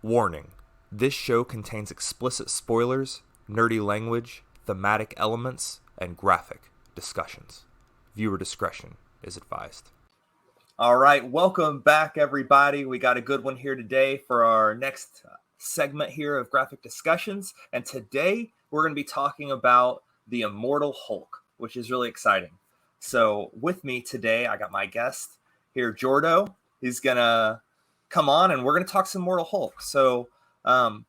Warning: this show contains explicit spoilers, nerdy language, thematic elements, and graphic discussions. Viewer discretion is advised. All right, welcome back, everybody. We got a good one here today for our next segment here of graphic discussions. And today we're going to be talking about the Immortal Hulk, which is really exciting. So with me today, I got my guest here, Jordo. He's going to come on and we're going to talk some Immortal Hulk. So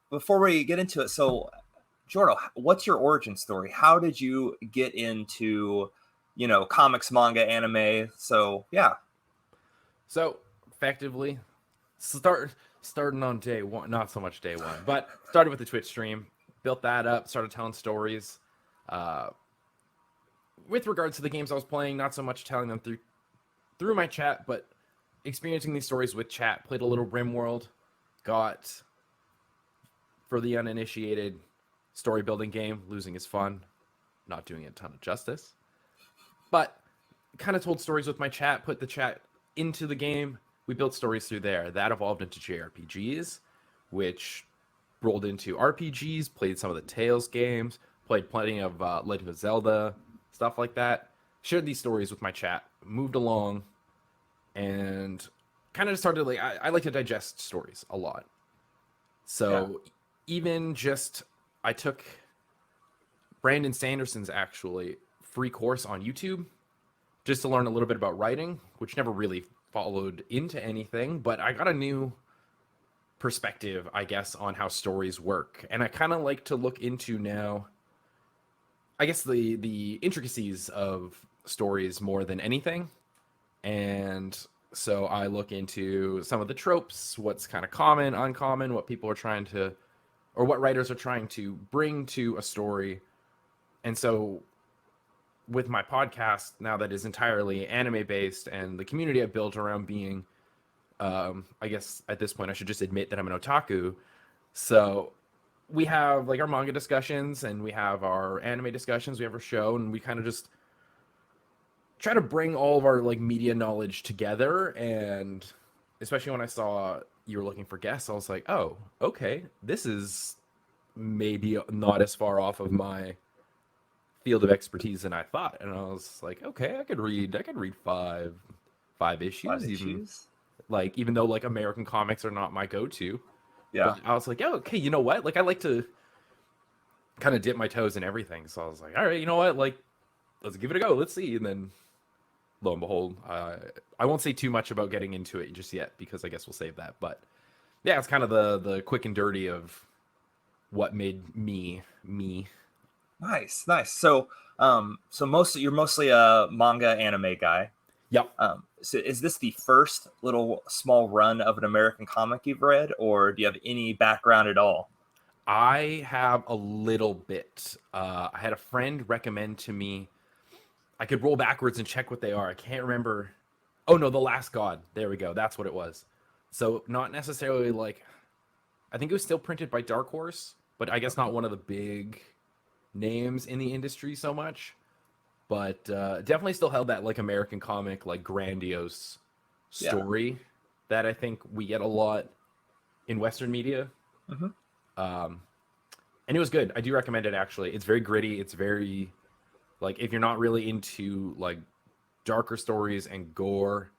before we get into it, so Jordo, what's your origin story? How did you get into, comics, manga, anime? So, yeah. So effectively, starting on day one, not so much day one, but started with the Twitch stream, built that up, started telling stories. With regards to the games I was playing, not so much telling them through my chat, but experiencing these stories with chat. Played a little RimWorld, got, for the uninitiated, story building game. Losing is fun, not doing it a ton of justice, but kind of told stories with my chat, put the chat into the game. We built stories through there. That evolved into JRPGs, which rolled into RPGs, played some of the Tales games, played plenty of Legend of Zelda, stuff like that. Shared these stories with my chat, moved along, and kind of started, like, I like to digest stories a lot. So even just, I took Brandon Sanderson's actually free course on YouTube just to learn a little bit about writing, which never really followed into anything, but I got a new perspective, I guess, on how stories work. And I kind of like to look into now, I guess, the intricacies of stories more than anything. And so I look into some of the tropes, what's kind of common, uncommon, what people are trying to, or what writers are trying to bring to a story. And so with my podcast now that is entirely anime based and the community I've built around being, I guess at this point I should just admit that I'm an otaku. So we have like our manga discussions and we have our anime discussions, we have our show, and we kind of just try to bring all of our like media knowledge together. And especially when I saw you were looking for guests, I was like, oh, okay, this is maybe not as far off of my field of expertise than I thought. And I was like, okay, I could read five issues, even though like American comics are not my go-to. Yeah. But I was like, oh, okay, you know what? Like, I like to kind of dip my toes in everything. So I was like, all right, you know what? Like, let's give it a go. Let's see. And then lo and behold, I won't say too much about getting into it just yet because I guess we'll save that. But yeah, it's kind of the quick and dirty of what made me me. Nice. So, you're mostly a manga anime guy. Yep. So is this the first little small run of an American comic you've read, or do you have any background at all? I have a little bit. I had a friend recommend to me. I could roll backwards and check what they are. I can't remember. Oh no, The Last God. There we go. That's what it was. So not necessarily like, I think it was still printed by Dark Horse, but I guess not one of the big names in the industry so much. But definitely still held that like American comic, like grandiose story that I think we get a lot in Western media. Mm-hmm. And it was good. I do recommend it, actually. It's very gritty. It's very, like, if you're not really into like darker stories and gore,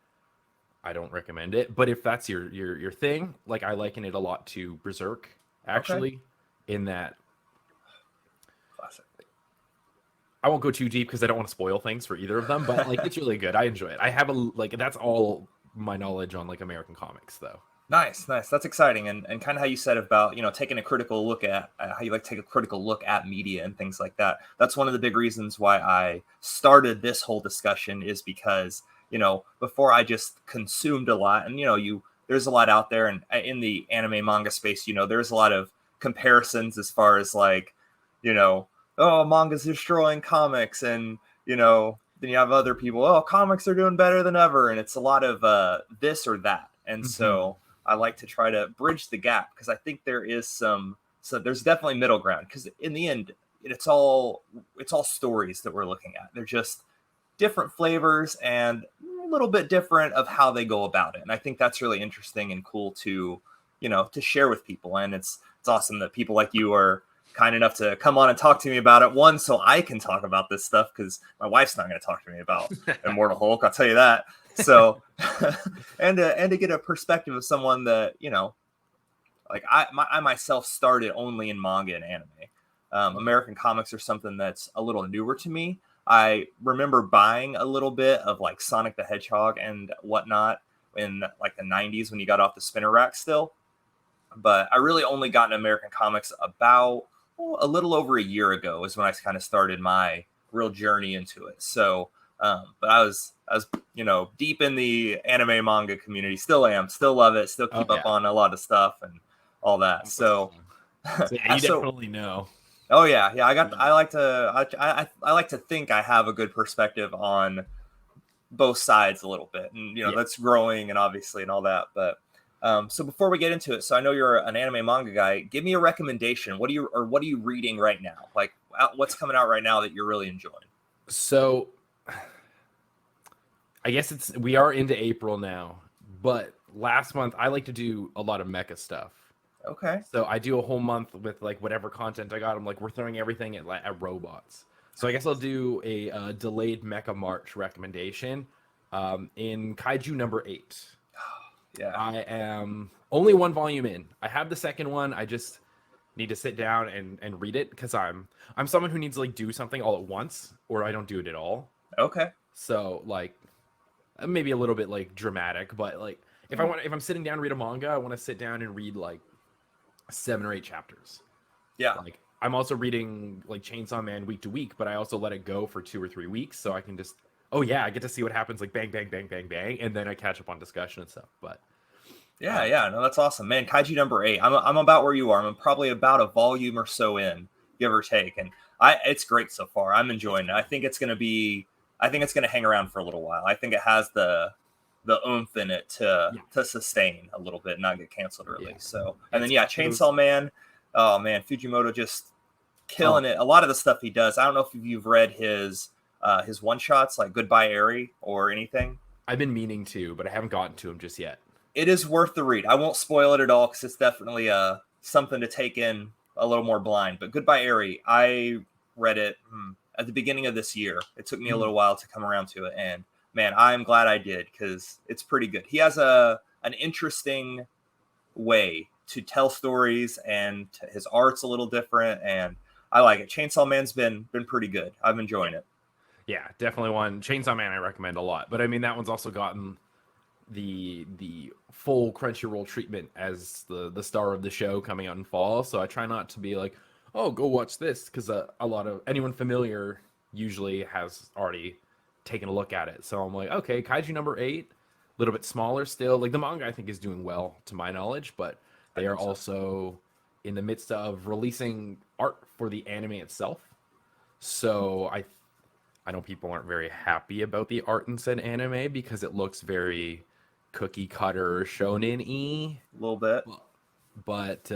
I don't recommend it. But if that's your thing, like, I liken it a lot to Berserk, actually, in that. Classic. I won't go too deep because I don't want to spoil things for either of them, but like, it's really good. I enjoy it. I have that's all my knowledge on like American comics, though. Nice. That's exciting. And kind of how you said about, taking a critical look at how you like to take a critical look at media and things like that. That's one of the big reasons why I started this whole discussion, is because, before I just consumed a lot, and, there's a lot out there, and in the anime manga space, there's a lot of comparisons as far as like, oh, manga's destroying comics, and, then you have other people, oh, comics are doing better than ever. And it's a lot of this or that. And so I like to try to bridge the gap, because I think there is there's definitely middle ground, because in the end, it's all stories that we're looking at. They're just different flavors and a little bit different of how they go about it. And I think that's really interesting and cool to to share with people. And it's awesome that people like you are kind enough to come on and talk to me about it. One, so I can talk about this stuff, because my wife's not going to talk to me about Immortal Hulk, I'll tell you that. So, and to get a perspective of someone that, like I myself started only in manga and anime. American comics are something that's a little newer to me. I remember buying a little bit of like Sonic the Hedgehog and whatnot in like the 90s when you got off the spinner rack still. But I really only got into American comics about a little over a year ago is when I kind of started my real journey into it. So, but I was, deep in the anime manga community, still am, still love it, still keep up on a lot of stuff and all that. So, so yeah, you definitely know. Oh yeah. I like to think I have a good perspective on both sides a little bit, and that's growing and obviously and all that. But so before we get into it, so I know you're an anime manga guy. Give me a recommendation. What are you reading right now? Like what's coming out right now that you're really enjoying? So I guess we are into April now, but last month I like to do a lot of mecha stuff. Okay. So I do a whole month with like whatever content I got. I'm like, we're throwing everything at robots. So I guess I'll do a delayed Mecha March recommendation in Kaiju number 8. Yeah. I am only one volume in. I have the second one. I just need to sit down and read it because I'm someone who needs to like do something all at once, or I don't do it at all. Okay. So like maybe a little bit like dramatic, but like if I'm sitting down to read a manga, I want to sit down and read like 7 or 8 chapters. Yeah. Like I'm also reading like Chainsaw Man week to week, but I also let it go for 2 or 3 weeks so I can just I get to see what happens, like bang bang bang bang bang, and then I catch up on discussion and stuff. But yeah, no, that's awesome, man. Kaiju number 8. I'm about where you are. I'm probably about a volume or so in, give or take, and it's great so far. I'm enjoying it. I think it's gonna hang around for a little while. I think it has the oomph in it to sustain a little bit and not get canceled early. So, and then Chainsaw Man. Oh man, Fujimoto just killing it. A lot of the stuff he does. I don't know if you've read his one shots like Goodbye Eri or anything. I've been meaning to, but I haven't gotten to him just yet. It is worth the read. I won't spoil it at all because it's definitely something to take in a little more blind. But Goodbye Eri, I read it at the beginning of this year. It took me a little while to come around to it, and man, I'm glad I did because it's pretty good. He has an interesting way to tell stories, and his art's a little different, and I like it. Chainsaw Man's been pretty good. I'm enjoying it. Yeah, definitely one. Chainsaw Man I recommend a lot, but I mean that one's also gotten the full Crunchyroll treatment as the star of the show coming out in fall. So I try not to be like, oh, go watch this, because a lot of anyone familiar usually has already taken a look at it. So I'm like, okay, Kaiju number 8, a little bit smaller still. Like the manga I think is doing well to my knowledge, but they are also in the midst of releasing art for the anime itself. So I know people aren't very happy about the art in said anime because it looks very cookie cutter shonen-y. A little bit. But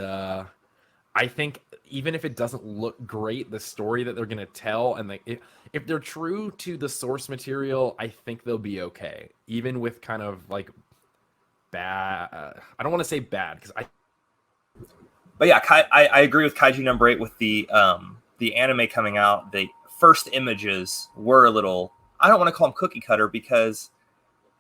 I think even if it doesn't look great, the story that they're going to tell, and like if they're true to the source material, I think they'll be okay. Even with kind of like bad, I don't want to say bad because But yeah, I agree with Kaiju number 8 with the anime coming out. The first images were a little, I don't want to call them cookie cutter because,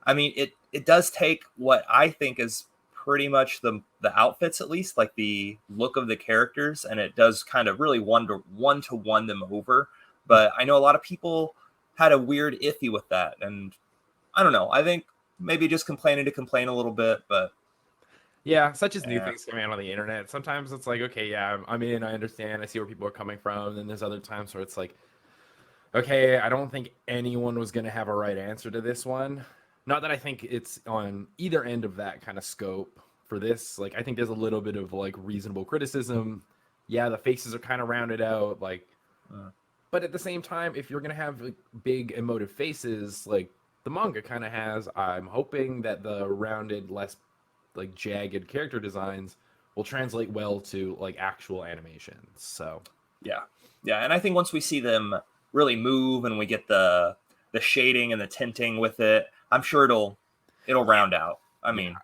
I mean, it does take what I think is pretty much the outfits, at least like the look of the characters, and it does kind of really one to one them over. But I know a lot of people had a weird iffy with that, and I don't know. I think maybe just complaining to complain a little bit, but yeah, such as new things coming out on the internet. Sometimes it's like, okay, yeah, I mean, I understand, I see where people are coming from. And then there's other times where it's like, okay, I don't think anyone was going to have a right answer to this one. Not that I think it's on either end of that kind of scope for this. Like, I think there's a little bit of like reasonable criticism. Yeah, the faces are kind of rounded out, like, but at the same time, if you're going to have like, big emotive faces, like the manga kind of has, I'm hoping that the rounded, less like jagged character designs will translate well to like actual animations. So yeah, and I think once we see them really move and we get the shading and the tinting with it, I'm sure it'll round out. I mean,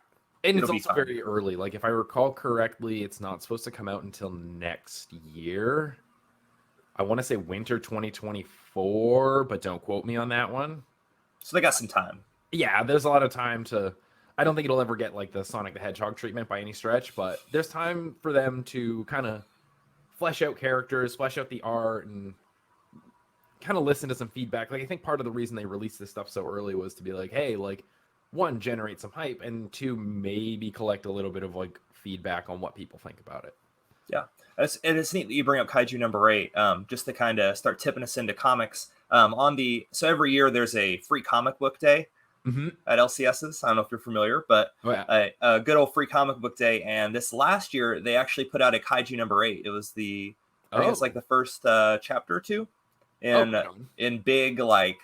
And it's It'll be also fine. very early. Like if I recall correctly, it's not supposed to come out until next year. I want to say winter 2024, but don't quote me on that one. So they got some time. Yeah, there's a lot of time to. I don't think it'll ever get like the Sonic the Hedgehog treatment by any stretch, but there's time for them to kind of flesh out characters, flesh out the art, and kind of listen to some feedback. Like I think part of the reason they released this stuff so early was to be like, hey, like one, generate some hype, and two, maybe collect a little bit of like feedback on what people think about it. Yeah, it's neat that you bring up Kaiju number 8, just to kind of start tipping us into comics. So every year there's a free comic book day Mm-hmm. at LCS's. I don't know if you're familiar, but Oh yeah. a good old free comic book day. And this last year they actually put out a Kaiju number 8. It was I think it's like the first chapter or two in right on. in big like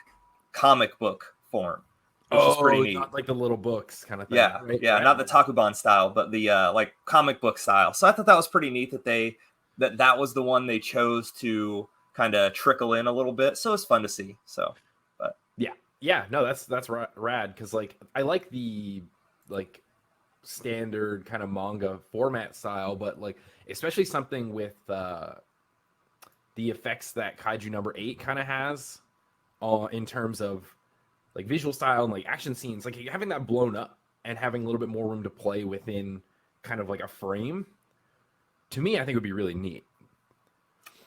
comic book form, which is pretty neat. Not like the little books kind of thing. Yeah, Right? yeah, Right not the on. Takuban style, but the like comic book style. So I thought that was pretty neat that that was the one they chose to kind of trickle in a little bit. So it's fun to see. So, but Yeah. No, that's rad because like I like the like standard kind of manga format style, but like especially something with the effects that Kaiju number 8 kind of has in terms of like visual style and like action scenes, like having that blown up and having a little bit more room to play within kind of like a frame, to me, I think would be really neat.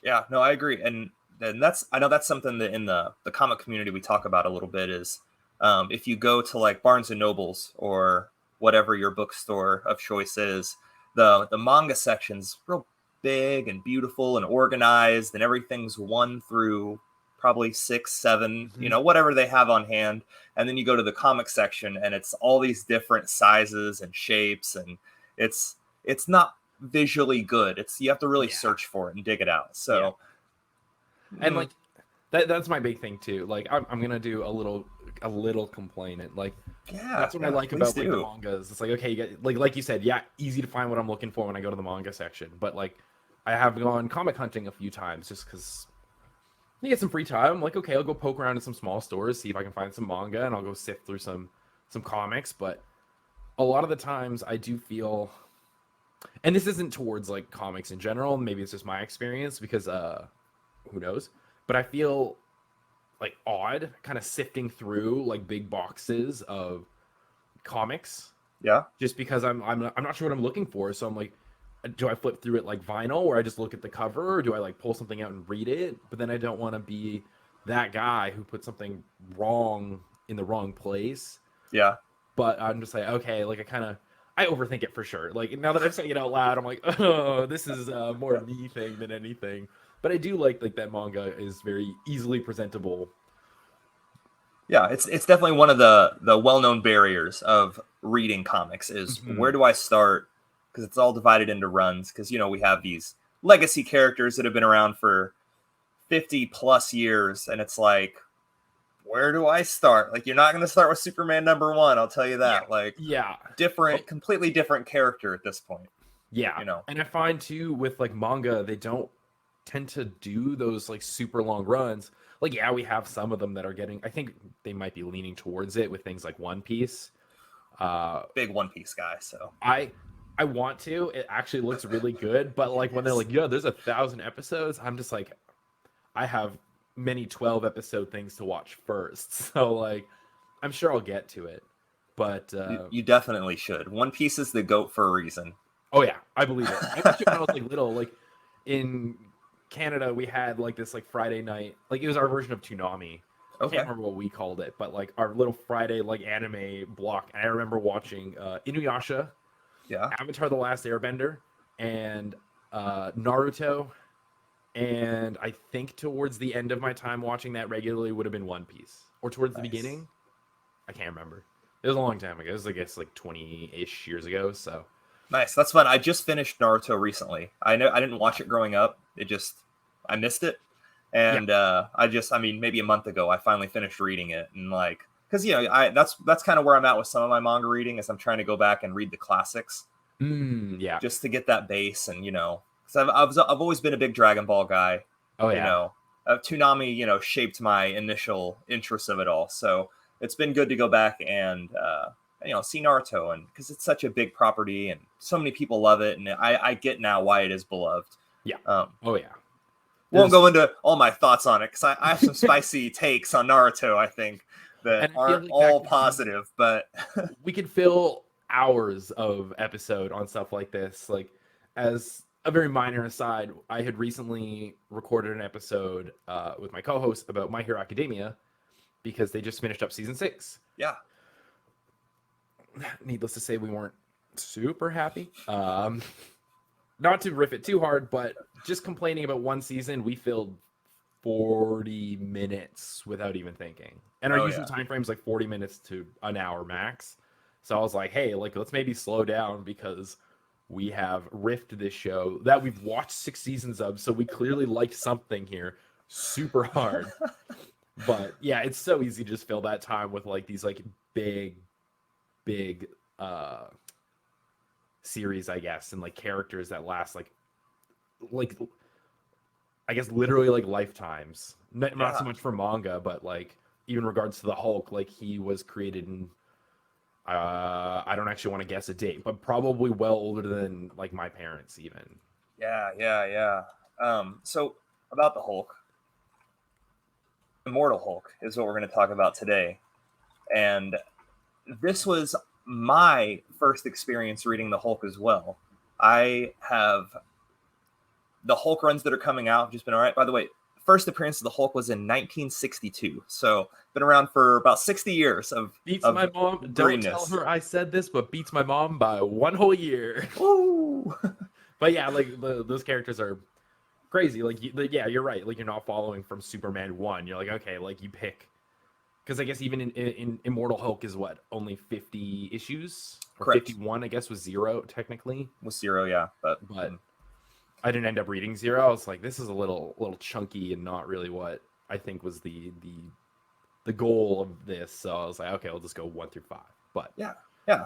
yeah, no, I agree, and I know that's something that in the comic community we talk about a little bit is if you go to like Barnes and Nobles or whatever your bookstore of choice is, the manga section's real big and beautiful and organized, and everything's 1 through probably 6, 7, Mm-hmm. whatever they have on hand. And then you go to the comic section, and it's all these different sizes and shapes, and it's not visually good. You have to really Yeah. search for it and dig it out. Yeah. So, And like that's my big thing too. Like I'm gonna do a little complaining. Like yeah, that's what I yeah, like please about like the do. mangas. It's like okay, you get like you said, yeah, easy to find what I'm looking for when I go to the manga section. But like I have gone comic hunting a few times just because you get some free time. I'm like, okay, I'll go poke around in some small stores, see if I can find some manga, and I'll go sift through some comics. But a lot of the times, I do feel, and this isn't towards like comics in general. Maybe it's just my experience because who knows? But I feel like odd, kind of sifting through like big boxes of comics Yeah, just because I'm not sure what I'm looking for. So I'm like, do I flip through it like vinyl where I just look at the cover, or do I like pull something out and read it? But then I don't want to be that guy who put something wrong in the wrong place. yeah. But I'm just like, okay, like I overthink it for sure. Like now that I'm saying it out loud, I'm like, oh, this is more a me thing than anything. But I do like that manga is very easily presentable. Yeah, it's definitely one of the well-known barriers of reading comics is where Mhm. do I start? Because it's all divided into runs. Because we have these legacy characters that have been around for 50 plus years, and it's like, where do I start? Like, you're not going to start with Superman number 1, I'll tell you Yeah, that. Like, yeah. Oh, completely different character at this point. yeah. You know, And I find too with like manga, they don't tend to do those like super long runs. Like, yeah, we have some of them that are getting, I think they might be leaning towards it with things like One Piece. Uh, big One Piece guy. So I I want to. It actually looks really good, but like when they're yes. like, yeah, there's 1,000 episodes, I'm just like, I have many 12 episode things to watch first. So like, I'm sure I'll get to it. But You definitely should. One Piece is the goat for a reason. oh yeah, I believe it. I watched it when I was like little. Like in Canada, we had like this like Friday night, like it was our version of Toonami. Can't Okay. remember what we called it, but like our little Friday like anime block. And I remember watching Inuyasha, Yeah. Avatar: The Last Airbender, and Naruto. And I think towards the end of my time watching that regularly would have been One Piece, or towards the Nice. beginning. I can't remember. It was a long time ago. It was I guess like 20-ish years ago. So Nice. That's fun. I just finished Naruto recently. I know I didn't watch it growing up. I missed it. yeah. And I mean maybe a month ago I finally finished reading it, and like cuz that's kind of where I'm at with some of my manga reading is I'm trying to go back and read the classics Yeah. just to get that base, and cuz I've always been a big Dragon Ball guy, Oh you yeah. know. Toonami, shaped my initial interest of it all. So, it's been good to go back and see Naruto, and because it's such a big property and so many people love it, and I get now why it is beloved. Yeah. Oh yeah. Won't go into all my thoughts on it because I have some spicy takes on Naruto, I think, that aren't like all positive, but we could fill hours of episode on stuff like this. Like, as a very minor aside, I had recently recorded an episode with my co-host about My Hero Academia because they just finished up season 6. Yeah. Needless to say, we weren't super happy. Not to riff it too hard, but just complaining about one season, we filled 40 minutes without even thinking. And our usual time frame is like 40 minutes to an hour max. So I was like, hey, like, let's maybe slow down because we have riffed this show that we've watched 6 seasons of. So we clearly liked something here super hard. But yeah, it's so easy to just fill that time with like these like big series, I guess, and like characters that last like I guess literally like lifetimes. Not so much for manga, but like even in regards to the Hulk, like he was created in I don't actually want to guess a date, but probably well older than like my parents even. Yeah. So about the Hulk, Immortal Hulk is what we're going to talk about today. And this was my first experience reading the Hulk as well. I have the Hulk runs that are coming out have just been all right. By the way, first appearance of the Hulk was in 1962, so been around for about 60 years of my mom. Greenness. Don't tell her I said this, but beats my mom by 1 whole year. Ooh. But yeah, like those characters are crazy. Like you're right. Like you're not following from Superman 1. You're like, okay, like you pick. Because I guess even in Immortal Hulk is what, only 50 issues? Or correct. 51, I guess, was 0, technically. Was 0, yeah. But I didn't end up reading 0. I was like, this is a little chunky and not really what I think was the goal of this. So I was like, okay, I'll just go 1 through 5. But yeah.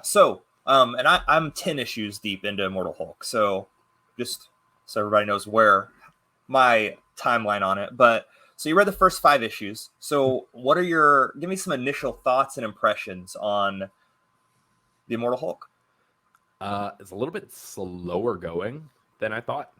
So, and I'm 10 issues deep into Immortal Hulk. So just so everybody knows where my timeline on it. But so you read the first 5 issues. So what are give me some initial thoughts and impressions on the Immortal Hulk? It's a little bit slower going than I thought.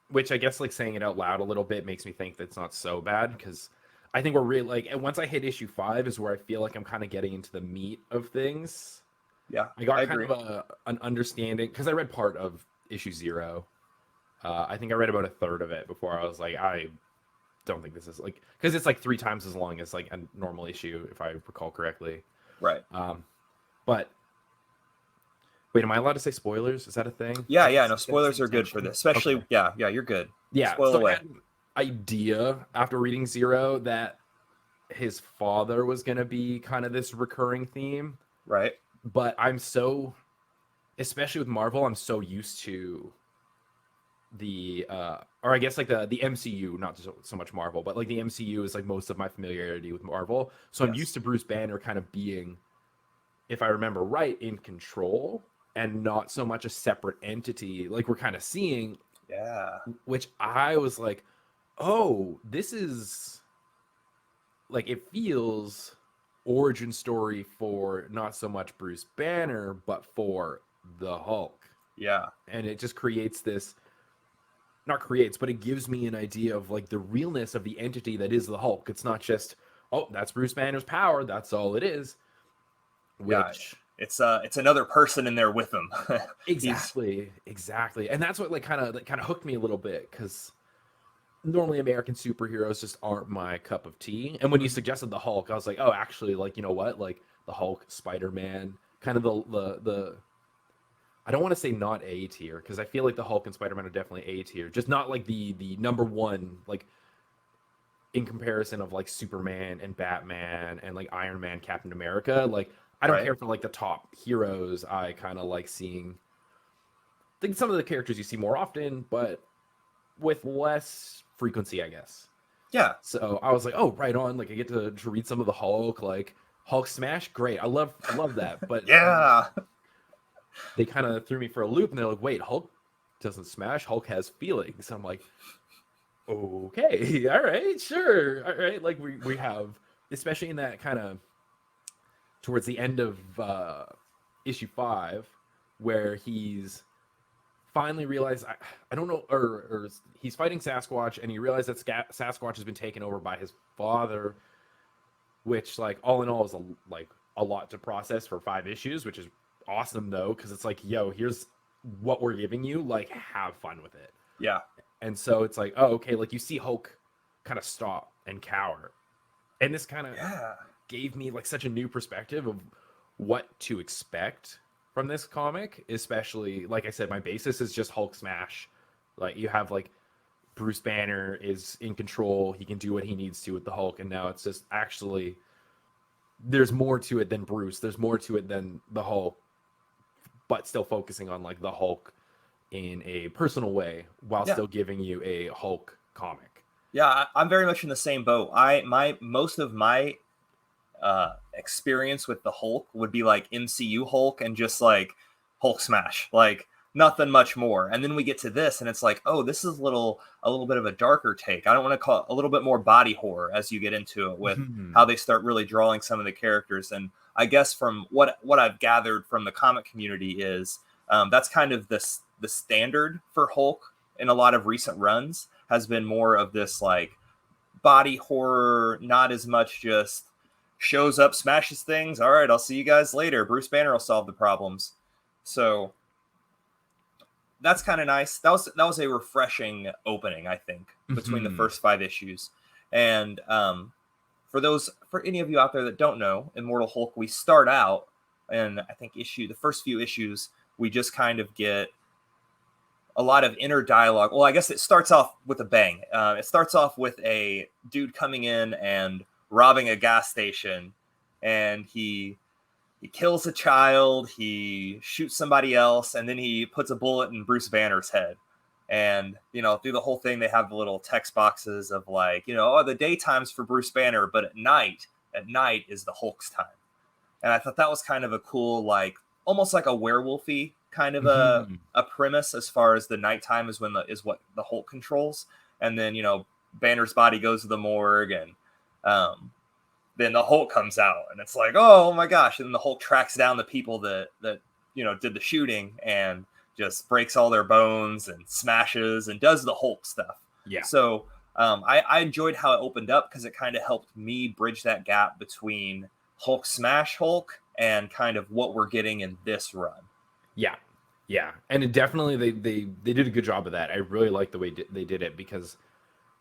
Which I guess like saying it out loud a little bit makes me think that it's not so bad, because I think we're really like, and once I hit issue 5 is where I feel like I'm kind of getting into the meat of things. Yeah, I got kind of an understanding because I read part of issue 0. I think I read about a third of it before I was like, I don't think this is like, because it's like 3 times as long as like a normal issue, if I recall correctly. Right. But wait, am I allowed to say spoilers? Is that a thing? Yeah. No, spoilers are good for this, especially. Okay. Yeah, you're good. Yeah. Spoil away. I had an idea after reading 0 that his father was going to be kind of this recurring theme. Right. But I'm so, especially with Marvel, I'm so used to the or I guess like the MCU, not so much Marvel, but like the MCU is like most of my familiarity with Marvel. So I'm used to Bruce Banner kind of being, if I remember right, in control and not so much a separate entity like we're kind of seeing. Yeah. Which I was like, oh, this is like, it feels origin story for not so much Bruce Banner, but for the Hulk. Yeah. And it just creates this, not creates, but it gives me an idea of like the realness of the entity that is the Hulk. It's not just, oh, that's Bruce Banner's power, that's all it is. Which it's another person in there with him. Exactly. And that's what like kind of hooked me a little bit, because normally American superheroes just aren't my cup of tea. And when you suggested the Hulk, I was like, oh, actually, like, you know what, like the Hulk, Spider-Man, kind of the I don't want to say not A tier, because I feel like the Hulk and Spider-Man are definitely A tier, just not like the number one, like in comparison of like Superman and Batman and like Iron Man, Captain America. Like I don't care for like the top heroes. I kind of like seeing, I think, some of the characters you see more often, but with less frequency, I guess. Yeah. So I was like, oh, right on. Like I get to read some of the Hulk, like Hulk smash, great. I love that. But yeah. They kind of threw me for a loop, and they're like, wait, Hulk doesn't smash, Hulk has feelings. I'm like, okay, all right, sure, all right. Like we have, especially in that kind of towards the end of issue 5, where he's finally realized, I don't know, or he's fighting Sasquatch, and he realized that Sasquatch has been taken over by his father, which, like, all in all is a lot to process for 5 issues, which is awesome though, because it's like, yo, here's what we're giving you, like, have fun with it. Yeah. And so it's like, oh, okay, like, you see Hulk kind of stop and cower, and this kind of gave me like such a new perspective of what to expect from this comic. Especially, like I said, my basis is just Hulk smash. Like, you have like Bruce Banner is in control, he can do what he needs to with the Hulk, and now it's just actually there's more to it than Bruce, there's more to it than the Hulk, but still focusing on like the Hulk in a personal way while still giving you a Hulk comic. Yeah, I'm very much in the same boat. Most of my experience with the Hulk would be like MCU Hulk and just like Hulk smash, like nothing much more. And then we get to this, and it's like, oh, this is a little bit of a darker take. I don't want to call it a little bit more body horror as you get into it with how they start really drawing some of the characters. And I guess from what I've gathered from the comic community is that's kind of the standard for Hulk in a lot of recent runs has been more of this like body horror, not as much just shows up, smashes things. All right, I'll see you guys later. Bruce Banner will solve the problems. So that's kind of nice. That was a refreshing opening, I think, between the first 5 issues. And for any of you out there that don't know, Immortal Hulk, we start out, and I think the first few issues, we just kind of get a lot of inner dialogue. Well, I guess it starts off with a bang. It starts off with a dude coming in and robbing a gas station, and he kills a child, he shoots somebody else, and then he puts a bullet in Bruce Banner's head. And, through the whole thing, they have the little text boxes of like, the daytime's for Bruce Banner, but at night is the Hulk's time. And I thought that was kind of a cool, like, almost like a werewolfy kind of a premise, as far as the nighttime is is what the Hulk controls. And then, Banner's body goes to the morgue, and then the Hulk comes out, and it's like, oh my gosh. And the Hulk tracks down the people that did the shooting, and just breaks all their bones and smashes and does the Hulk stuff. Yeah. So I enjoyed how it opened up, because it kind of helped me bridge that gap between Hulk smash Hulk and kind of what we're getting in this run. Yeah, and it definitely they did a good job of that. I really like the way they did it, because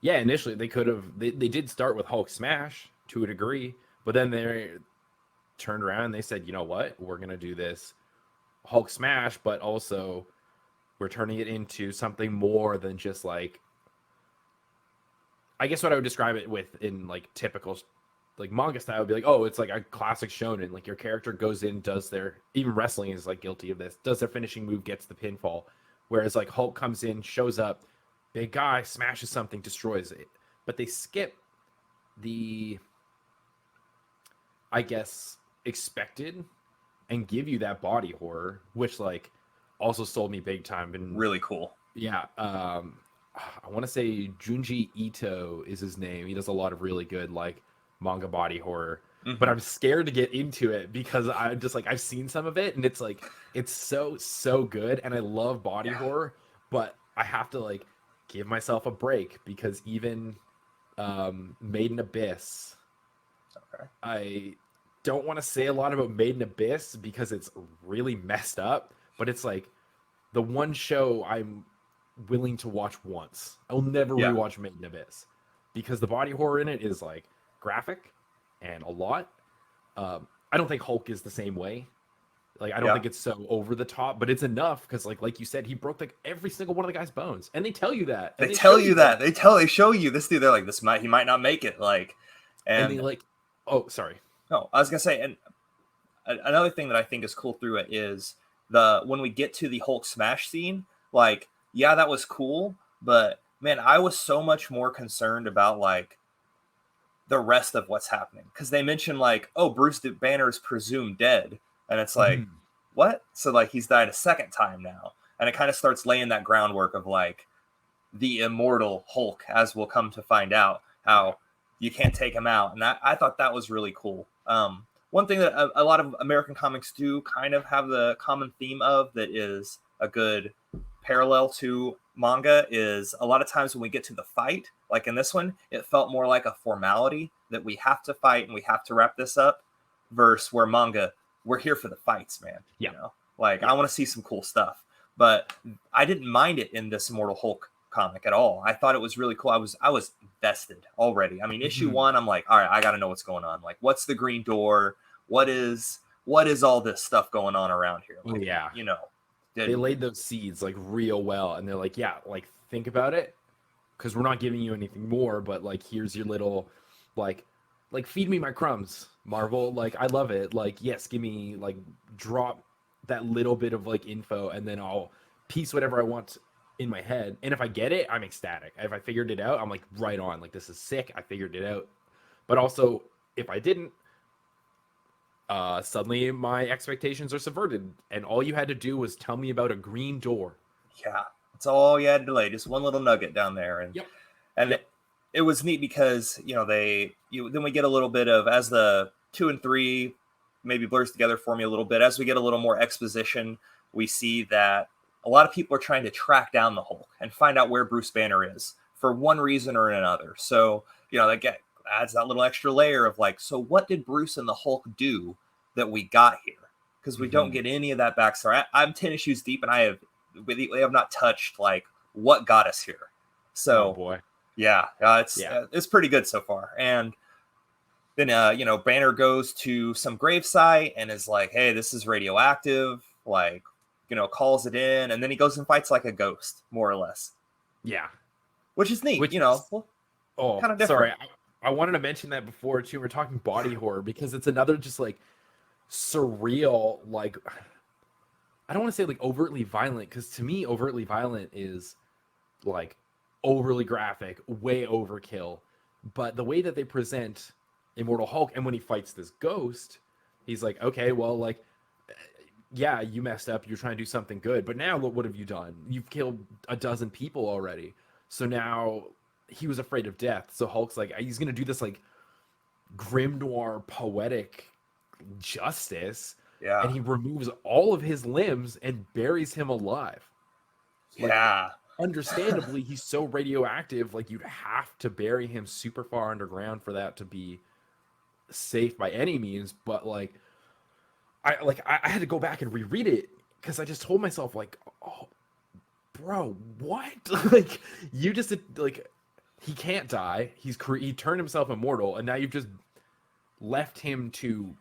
initially they did start with Hulk smash to a degree, but then they turned around and they said, you know what, we're gonna do this Hulk smash, but also we're turning it into something more than just like, I guess what I would describe it with in like typical like manga style would be like, oh, it's like a classic shonen. Like, your character goes in, does their, even wrestling is like guilty of this, does their finishing move, gets the pinfall. Whereas like Hulk comes in, shows up, big guy, smashes something, destroys it. But they skip the, I guess, expected and give you that body horror, which like also sold me big time. And really cool. Yeah. I want to say Junji Ito is his name. He does a lot of really good like manga body horror, but I'm scared to get into it, because I'm just like, I've seen some of it, and it's like, it's so good, and I love body horror, but I have to like give myself a break, because even Made in Abyss, I don't want to say a lot about Made in Abyss because it's really messed up, but it's like the one show I'm willing to watch once. I will never rewatch Made in Abyss, because the body horror in it is like graphic and a lot. I don't think Hulk is the same way. Like, I don't think it's so over the top, but it's enough, because like you said, he broke like every single one of the guy's bones, and they tell you that. They show you this dude. They're like, he might not make it. Like, and they like, oh, sorry. No, I was gonna say, and another thing that I think is cool through it is when we get to the Hulk smash scene. Like, yeah, that was cool, but man, I was so much more concerned about like the rest of what's happening, because they mentioned like, oh, Bruce Banner is presumed dead, and it's like, what? So like, he's died a second time now, and it kind of starts laying that groundwork of like the immortal Hulk, as we'll come to find out how you can't take him out. And I thought that was really cool. one thing that a lot of American comics do kind of have the common theme of that is a good parallel to manga is a lot of times when we get to the fight, like in this one, it felt more like a formality that we have to fight and we have to wrap this up, versus where manga, we're here for the fights, man. Yeah. You know, like I want to see some cool stuff. But I didn't mind it in this Immortal Hulk comic at all. I thought it was really cool. I was invested already. I mean, issue one, I'm like, all right, I got to know what's going on. Like, what's the green door? What is all this stuff going on around here? Like, yeah, you know, they laid those seeds like real well, and they're like, yeah, like think about it, because we're not giving you anything more, but like here's your little like feed me my crumbs, Marvel. Like I love it. Like yes, give me like drop that little bit of like info, and then I'll piece whatever I want in my head. And if I get it, I'm ecstatic. If I figured it out, I'm like right on. Like this is sick. I figured it out. But also, if I didn't, suddenly my expectations are subverted, and all you had to do was tell me about a green door. Yeah, that's all you had to delay. Just one little nugget down there, and it was neat because then we get a little bit of, as the 2 and 3 maybe blurs together for me a little bit, as we get a little more exposition, we see that a lot of people are trying to track down the Hulk and find out where Bruce Banner is for one reason or another. So that adds that little extra layer of like, so what did Bruce and the Hulk do that we got here? Because we don't get any of that backstory. I'm 10 issues deep, and we have not touched like what got us here. So oh boy, it's pretty good so far. And then Banner goes to some gravesite and is like, hey, this is radioactive, like, calls it in, and then he goes and fights like a ghost, more or less. Yeah, which is neat. Kind of different. Sorry, I wanted to mention that before too. We're talking body horror because it's another just like surreal, like I don't want to say like overtly violent, because to me overtly violent is like overly graphic, way overkill. But the way that they present Immortal Hulk, and when he fights this ghost, he's like, okay, well, like, yeah, you messed up, you're trying to do something good, but now what have you done? You've killed a dozen people already. So now he was afraid of death. So Hulk's like, he's gonna do this like grim noir poetic justice, and he removes all of his limbs and buries him alive. Understandably, he's so radioactive, like you'd have to bury him super far underground for that to be safe by any means. But like I had to go back and reread it because I just told myself like, oh bro, what? Like you just like, he can't die, he turned himself immortal, and now you've just left him to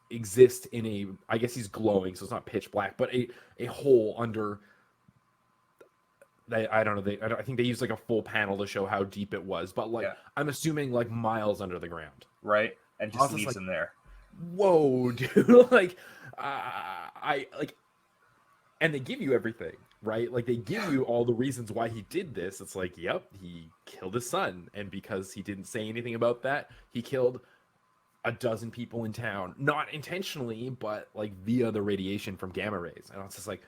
exist in a, I guess he's glowing, so it's not pitch black, but a hole under. I don't know. I think they used like a full panel to show how deep it was, but like I'm assuming like miles under the ground, right? And just leaves him there. Whoa, dude! Like, I like, and they give you everything, right? Like they give you all the reasons why he did this. It's like, yep, he killed his son, and because he didn't say anything about that, he killed a dozen people in town, not intentionally, but like via the radiation from gamma rays. And it's just like,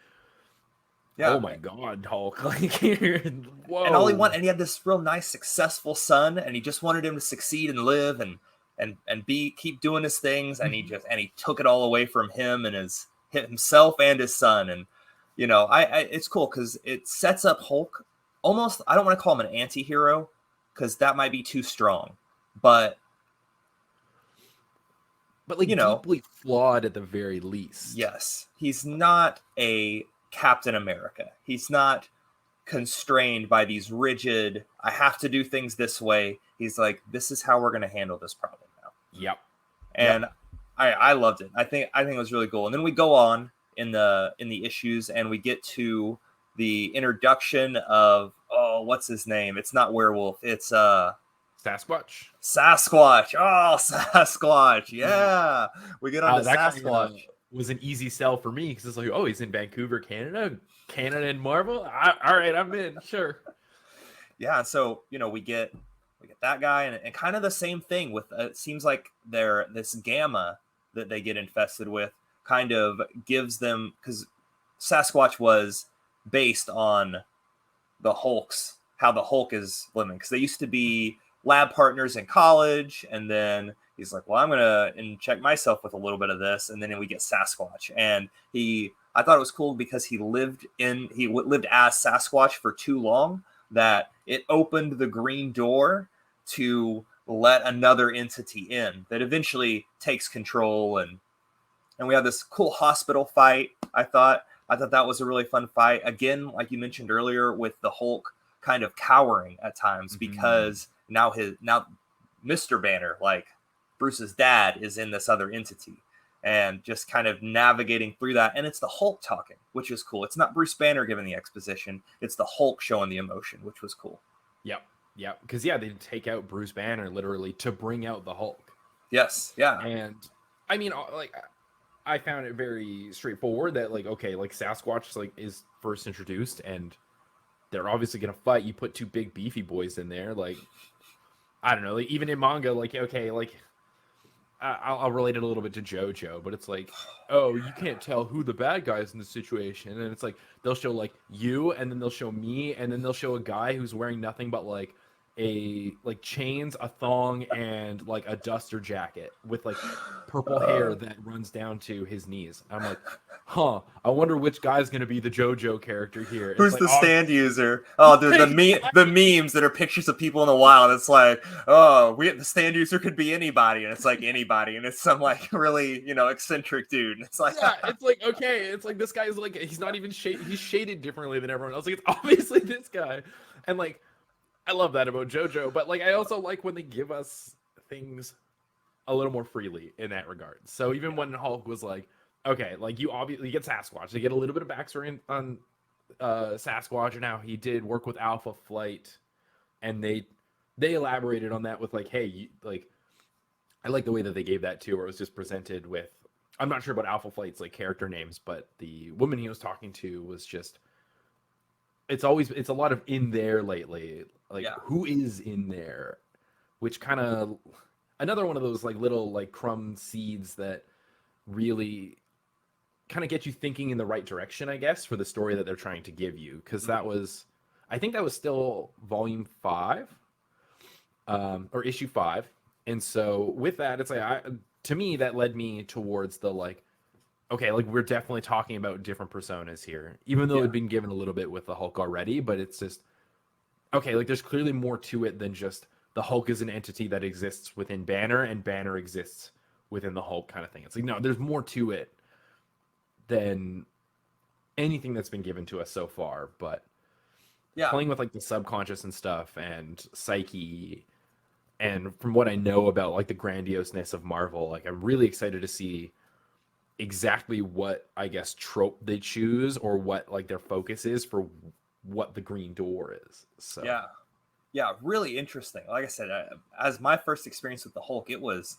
oh my god, Hulk! Like, whoa! And all he wanted, and he had this real nice, successful son, and he just wanted him to succeed and live and keep doing his things, and he took it all away from him and himself and his son. And it's cool because it sets up Hulk almost. I don't want to call him an anti-hero because that might be too strong, but like deeply flawed at the very least. Yes, he's not a Captain America. He's not constrained by these rigid, I have to do things this way. He's like, this is how we're going to handle this problem now. Yep. And I loved it. I think it was really cool. And then we go on in the issues, and we get to the introduction of, what's his name? It's not Werewolf. It's Sasquatch. Oh, Sasquatch. Yeah. We get on to Sasquatch. Was an easy sell for me because it's like, he's in Vancouver, Canada and Marvel. All right, I'm in, sure. Yeah, so we get that guy, and kind of the same thing with it seems like this gamma that they get infested with kind of gives them, because Sasquatch was based on the Hulk's, how the Hulk is living, because they used to be lab partners in college, and then he's like, well, I'm gonna inject myself with a little bit of this, and then we get Sasquatch. And I thought it was cool because he lived as Sasquatch for too long that it opened the green door to let another entity in that eventually takes control. And we have this cool hospital fight. I thought that was a really fun fight. Again, like you mentioned earlier, with the Hulk kind of cowering at times because now Mr. Banner, like Bruce's dad, is in this other entity, and just kind of navigating through that. And it's the Hulk talking, which is cool. It's not Bruce Banner giving the exposition. It's the Hulk showing the emotion, which was cool. Yep. Because they take out Bruce Banner literally to bring out the Hulk. Yes. Yeah. And I mean, like, I found it very straightforward that, like, okay, like Sasquatch like is first introduced, and they're obviously gonna fight. You put two big beefy boys in there, like, I don't know, like, even in manga, like, okay, like, I'll relate it a little bit to JoJo, but it's like, oh, you can't tell who the bad guy is in the situation, and it's like they'll show like you, and then they'll show me, and then they'll show a guy who's wearing nothing but like chains, a thong, and like a duster jacket with like purple hair that runs down to his knees. I'm like, I wonder which guy's gonna be the JoJo character here. Who's like, the stand user? Oh, dude, the memes that are pictures of people in the wild. It's like, oh, the stand user could be anybody, and it's like anybody, and it's some like really eccentric dude. And it's like, yeah, it's like, okay, it's like this guy's like, he's not even he's shaded differently than everyone else. Like, it's obviously this guy, and like, I love that about JoJo, but like, I also like when they give us things a little more freely in that regard. So even when Hulk was like, okay, like you obviously get Sasquatch, they get a little bit of backstory on Sasquatch and how he did work with Alpha Flight, and they elaborated on that with like, hey, like, I like the way that they gave that too, where it was just presented with, I'm not sure about Alpha Flight's like character names, but the woman he was talking to was just, it's a lot of in there lately, like, who is in there, which kind of, another one of those like little like crumb seeds that really kind of get you thinking in the right direction, I guess, for the story that they're trying to give you. Because I think that was still volume 5, or issue 5. And so with that, it's like, to me, that led me towards the like, okay, like we're definitely talking about different personas here, even though it'd been given a little bit with the Hulk already, but it's just, okay, like there's clearly more to it than just the Hulk is an entity that exists within Banner and Banner exists within the Hulk kind of thing. It's like, no, there's more to it than anything that's been given to us so far. But playing with like the subconscious and stuff and psyche, and from what I know about like the grandioseness of Marvel, like I'm really excited to see exactly what, I guess, trope they choose, or what like their focus is for what the Green Door is. So yeah, really interesting. Like I said, as my first experience with the Hulk, it was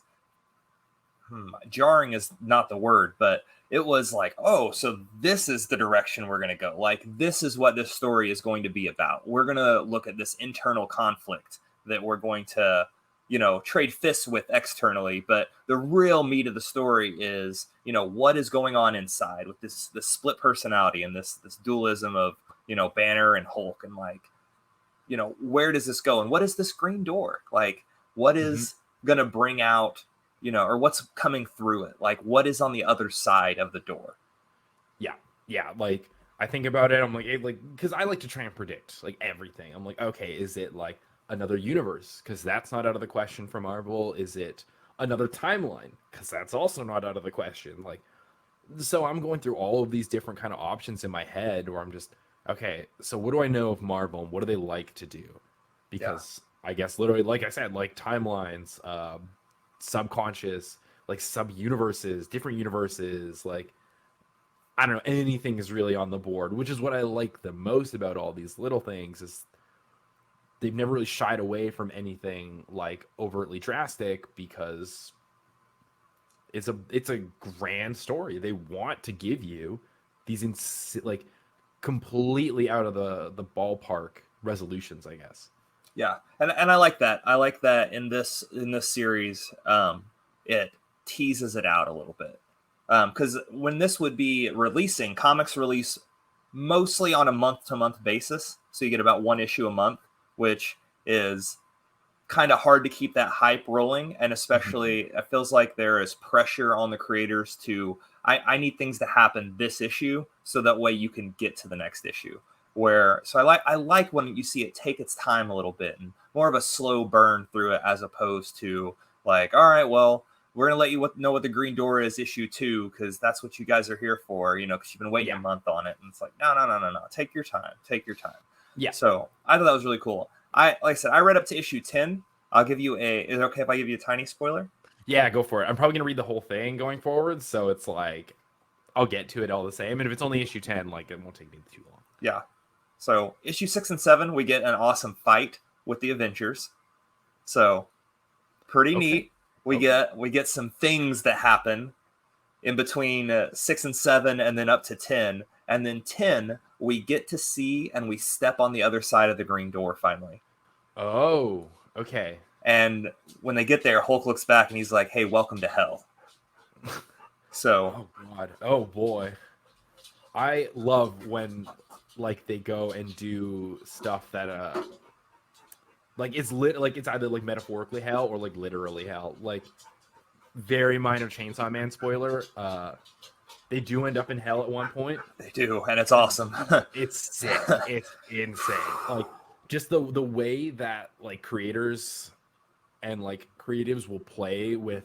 jarring is not the word, but it was like, oh, so this is the direction we're going to go. Like, this is what this story is going to be about. We're going to look at this internal conflict that we're going to, trade fists with externally. But the real meat of the story is, what is going on inside with this split personality and this dualism of, Banner and Hulk, and like, where does this go? And what is this Green Door? Like, what is going to bring out, or what's coming through it? Like, what is on the other side of the door? Yeah. Like, I think about it, I'm like, because I like to try and predict like everything. I'm like, okay, is it like another universe? Because that's not out of the question for Marvel. Is it another timeline? Because that's also not out of the question. Like, so I'm going through all of these different kind of options in my head, where I'm just, okay, so what do I know of Marvel, and what do they like to do? Because I guess literally, like I said, like timelines, subconscious, like sub-universes, different universes, like, I don't know, anything is really on the board, which is what I like the most about all these little things, is they've never really shied away from anything like overtly drastic, because it's a grand story. They want to give you these like completely out of the ballpark resolutions, I guess. Yeah, and I like that. I like that in this series, it teases it out a little bit, because when this would be releasing, comics release mostly on a month-to-month basis, so you get about one issue a month, which is kind of hard to keep that hype rolling, and especially it feels like there is pressure on the creators to I need things to happen this issue so that way you can get to the next issue. Where so I like when you see it take its time a little bit and more of a slow burn through it, as opposed to like, all right, well, we're gonna let you know what the Green Door is issue 2 because that's what you guys are here for, because you've been waiting a month on it, and it's like, no, take your time, Yeah. So I thought that was really cool. Like I said, I read up to issue 10. I'll give you is it okay if I give you a tiny spoiler? Yeah, go for it. I'm probably gonna read the whole thing going forward, so it's like I'll get to it all the same. And if it's only issue 10, like it won't take me too long. Yeah. So issue 6 and 7, we get an awesome fight with the Avengers. So pretty neat. We get some things that happen in between 6 and 7, and then up to 10. And then 10, we get to see and we step on the other side of the Green Door finally. Oh, okay. And when they get there, Hulk looks back and he's like, "Hey, welcome to hell." So, oh god, oh boy, I love when like they go and do stuff that like it's either like metaphorically hell or like literally hell. Like very minor Chainsaw Man spoiler. They do end up in hell at one point. They do, and it's awesome. It's sick. It's insane. Like just the way that like creators and like creatives will play with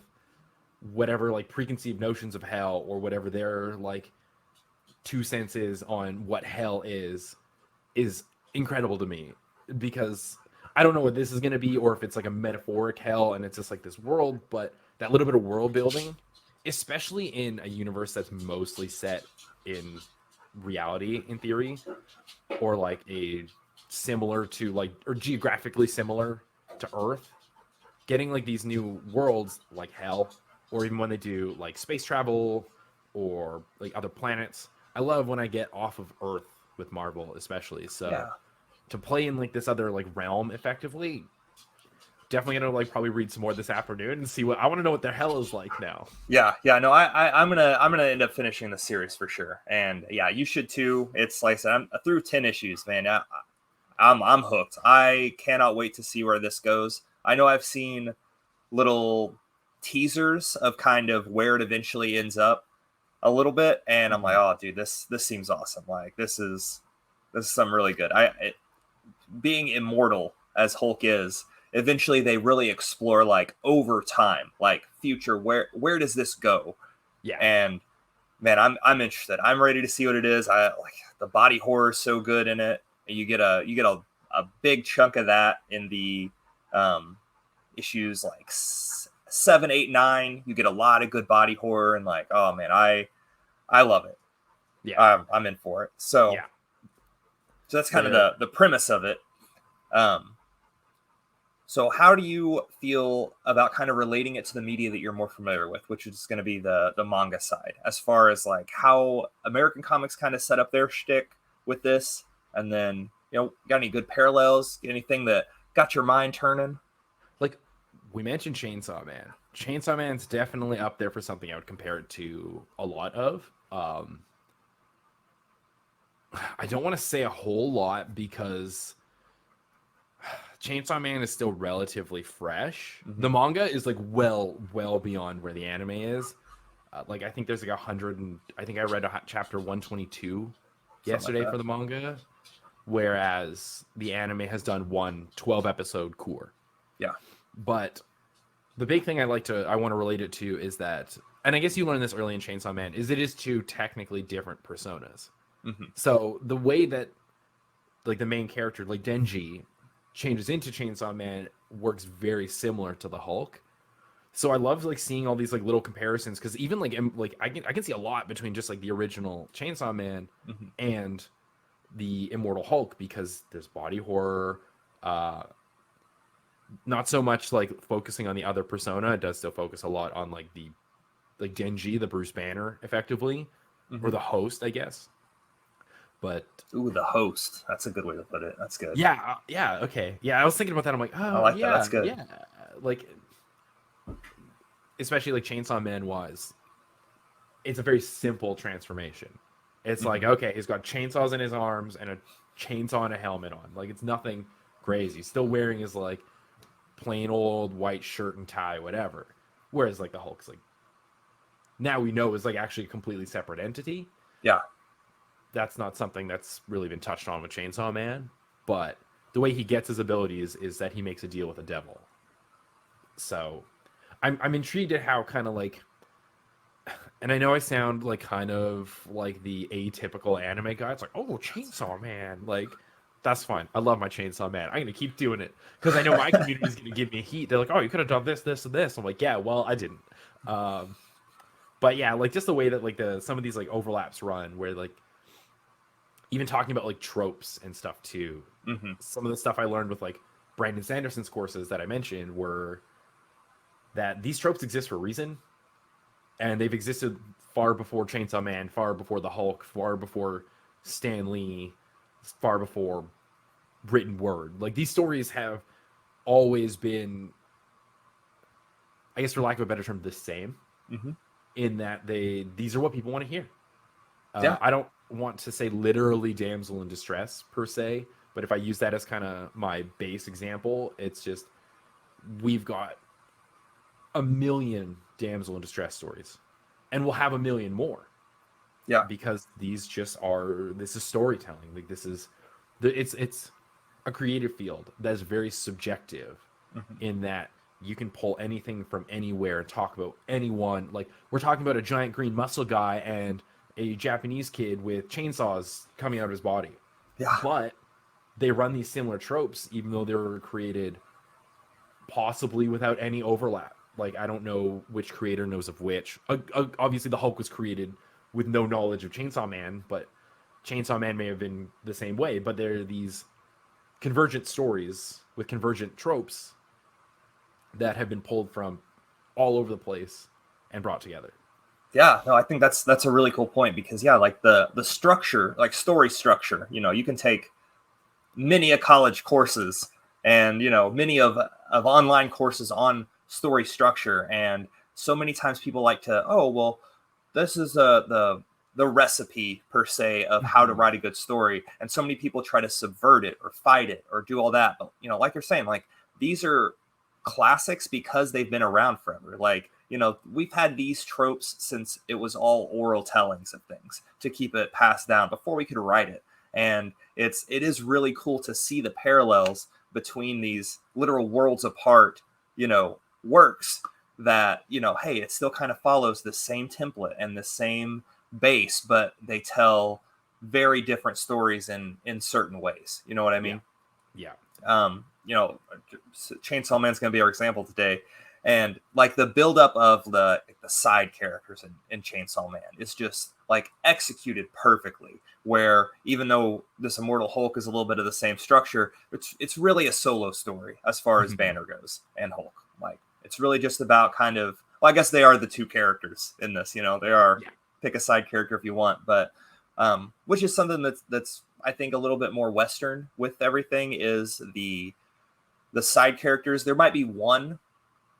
whatever like preconceived notions of hell or whatever their like 2 cents is on what hell is incredible to me, because I don't know what this is going to be, or if it's like a metaphoric hell and it's just like this world, but that little bit of world building, especially in a universe that's mostly set in reality in theory, or like a similar to like, or geographically similar to Earth, getting like these new worlds like hell, or even when they do like space travel or like other planets. I love when I get off of Earth with Marvel, especially. So yeah. To play in like this other like realm effectively, definitely gonna like probably read some more this afternoon and see what I want to know what their hell is like now. Yeah. No, I'm gonna end up finishing the series for sure, and yeah, you should too. It's like I said, I'm through 10 issues, man. I'm hooked. I cannot wait to see where this goes. I know I've seen little teasers of kind of where it eventually ends up a little bit, and I'm like, oh, dude, this seems awesome. Like this is something really good. Being immortal as Hulk is, eventually they really explore like over time, like future, where does this go? Yeah. And man, I'm interested. I'm ready to see what it is. I like the body horror is so good in it. And you get a big chunk of that in the issues like 7, 8, 9. You get a lot of good body horror, and like, oh man, I love it. Yeah. I'm in for it. So yeah. So that's kind of the premise of it. So how do you feel about kind of relating it to the media that you're more familiar with, which is going to be the manga side, as far as like how American comics kind of set up their shtick with this, and then got any good parallels, anything that got your mind turning? Like we mentioned Chainsaw Man. Chainsaw Man's definitely up there for something I would compare it to a lot of. I don't want to say a whole lot because Chainsaw Man is still relatively fresh. Mm-hmm. The manga is like well beyond where the anime is. Like I think there's like 100 and I think I read chapter 122 yesterday for the manga, whereas the anime has done one 12 episode core. Yeah. But the big thing I want to relate it to is that, and I guess you learned this early in Chainsaw Man, is it is 2 technically different personas. Mm-hmm. So the way that like the main character, like Denji, changes into Chainsaw Man works very similar to the Hulk. So I love like seeing all these like little comparisons, because even like I can see a lot between just like the original Chainsaw Man mm-hmm. and the Immortal Hulk, because there's body horror, not so much like focusing on the other persona. It does still focus a lot on like Denji, the Bruce Banner, effectively, Mm-hmm. or the host, I guess. But the host. That's a good way to put it. That's good. Yeah. Okay. Yeah, I was thinking about that. I'm like, oh, I like that. That's good. Yeah. Like, especially like Chainsaw Man wise, it's a very simple transformation. It's like, okay, he's got chainsaws in his arms and a chainsaw and a helmet on. Like, it's nothing crazy. Still wearing his like plain old white shirt and tie, whatever. Whereas like the Hulk's like, now we know is like actually a completely separate entity. Yeah. That's not something that's really been touched on with Chainsaw Man, but the way he gets his abilities is that he makes a deal with the devil. So I'm intrigued at how kind of like, and I know I sound like kind of like the atypical anime guy. It's like, oh, Chainsaw Man. Like, that's fine. I love my Chainsaw Man. I'm going to keep doing it because I know my community is going to give me heat. They're like, oh, you could have done this, this, and this. I'm like, yeah, well, I didn't. But yeah, like just the way that like some of these like overlaps run where like even talking about like tropes and stuff too. Mm-hmm. Some of the stuff I learned with like Brandon Sanderson's courses that I mentioned were that these tropes exist for a reason. And they've existed far before Chainsaw Man, far before the Hulk, far before Stan Lee, far before written word. Like these stories have always been, I guess for lack of a better term, the same. Mm-hmm. In that these are what people want to hear. Yeah. I don't want to say literally damsel in distress per se, but if I use that as kind of my base example, it's just we've got a million damsel in distress stories, and we'll have a million more. Yeah. Because these just are. This is storytelling. Like this is, it's a creative field that's very subjective, in that you can pull anything from anywhere and talk about anyone. Like we're talking about a giant green muscle guy and a Japanese kid with chainsaws coming out of his body. Yeah. But they run these similar tropes, even though they were created possibly without any overlap. Like I don't know which creator knows of which. Obviously, the Hulk was created with no knowledge of Chainsaw Man, but Chainsaw Man may have been the same way. But there are these convergent stories with convergent tropes that have been pulled from all over the place and brought together. Yeah, no, I think that's a really cool point because yeah, like the structure, like story structure, you can take many of college courses and many of online courses on story structure, and so many times people like to, oh well, this is the recipe per se of how to write a good story, and so many people try to subvert it or fight it or do all that. But like you're saying, like these are classics because they've been around forever. Like we've had these tropes since it was all oral tellings of things to keep it passed down before we could write it. And it is really cool to see the parallels between these literal worlds apart works that hey, it still kind of follows the same template and the same base, but they tell very different stories in certain ways. You know what I mean? Yeah. Chainsaw Man's going to be our example today, and like the buildup of the side characters in Chainsaw Man is just like executed perfectly. Where even though this Immortal Hulk is a little bit of the same structure, it's really a solo story as far as Banner goes and Hulk. Like it's really just about kind of, well, I guess they are the two characters in this. They are, pick a side character if you want, but which is something that's I think a little bit more Western with everything is the side characters. There might be one,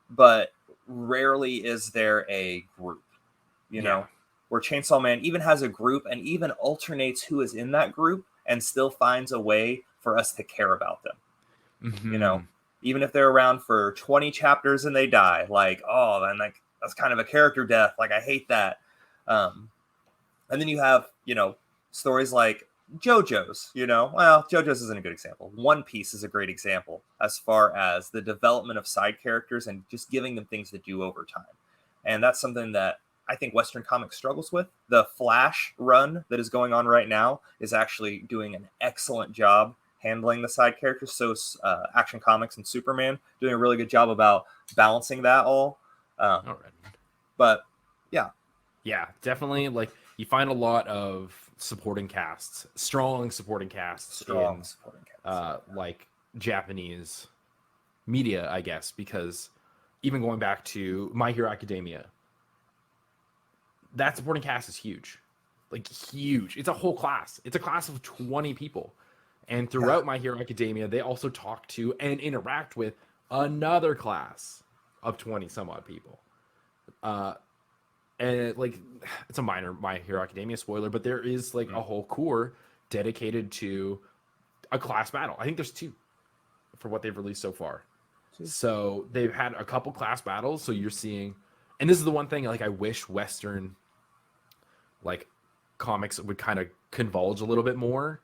but rarely is there a group, where Chainsaw Man even has a group and even alternates who is in that group and still finds a way for us to care about them. Even if they're around for 20 chapters and they die, like, oh, then like that's kind of a character death. Like I hate that. And then you have, stories like JoJo's, well, JoJo's isn't a good example. One Piece is a great example as far as the development of side characters and just giving them things to do over time. And that's something that I think Western comics struggles with. The Flash run that is going on right now is actually doing an excellent job handling the side characters. So Action Comics and Superman doing a really good job about balancing that all. All right. But yeah. Yeah, definitely. Like you find a lot of supporting casts, strong supporting casts like Japanese media, I guess, because even going back to My Hero Academia, that supporting cast is huge. Like huge. It's a whole class. It's a class of 20 people. And throughout My Hero Academia, they also talk to and interact with another class of 20 some odd people. And it's a minor My Hero Academia spoiler, but there is like a whole core dedicated to a class battle. I think there's 2 for what they've released so far. So they've had a couple class battles. So you're seeing, and this is the one thing like I wish Western like comics would kind of convulge a little bit more,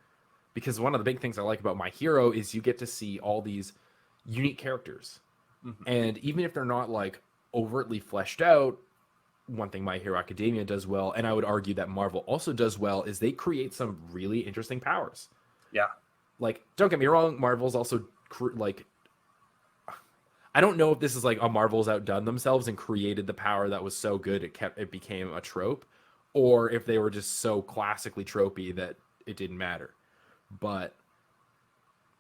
because one of the big things I like about My Hero is you get to see all these unique characters. Mhm. And even if they're not like overtly fleshed out, one thing My Hero Academia does well, and I would argue that Marvel also does well, is they create some really interesting powers. Yeah. Like, don't get me wrong, Marvel's also like, I don't know if this is like a Marvel's outdone themselves and created the power that was so good it became a trope, or if they were just so classically tropey that it didn't matter. But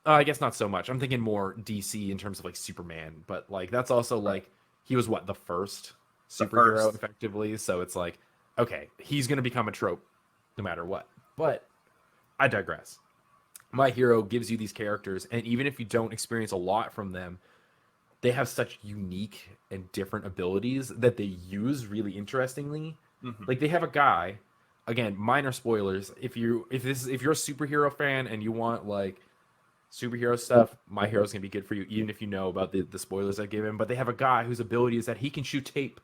I guess not so much. I'm thinking more DC in terms of like Superman, but like that's also Right. like he was what, the first The superhero first. effectively, so it's like okay, he's going to become a trope no matter what. But I digress. My Hero gives you these characters, and even if you don't experience a lot from them, they have such unique and different abilities that they use really interestingly. Mhm. Like they have a guy, again, minor spoilers. If you're a superhero fan and you want like superhero stuff, My Hero's gonna be good for you, even if you know about the spoilers I give him. But they have a guy whose ability is that he can shoot tape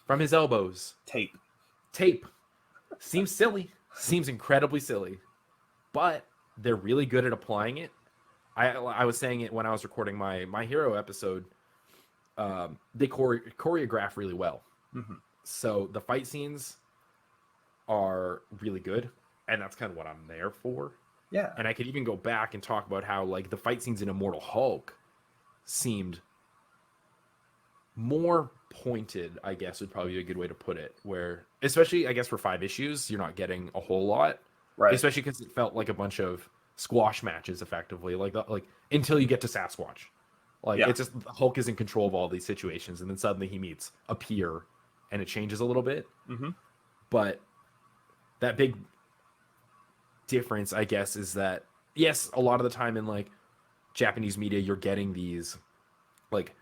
from his elbows. Tape. Tape seems silly, seems incredibly silly, but they're really good at applying it. I was saying it when I was recording my Hero episode. They choreograph really well, Mhm. so the fight scenes are really good, and that's kind of what I'm there for. Yeah. And I could even go back and talk about how like the fight scenes in Immortal Hulk seemed more pointed, I guess would probably be a good way to put it, where especially I guess for 5 issues you're not getting a whole lot, Right. especially because it felt like a bunch of squash matches effectively, like until you get to Sasquatch. Like Yeah. it's just Hulk is in control of all these situations, and then suddenly he meets a peer, and it changes a little bit. Mhm. But that big difference, I guess, is that yes, a lot of the time in like Japanese media, you're getting these like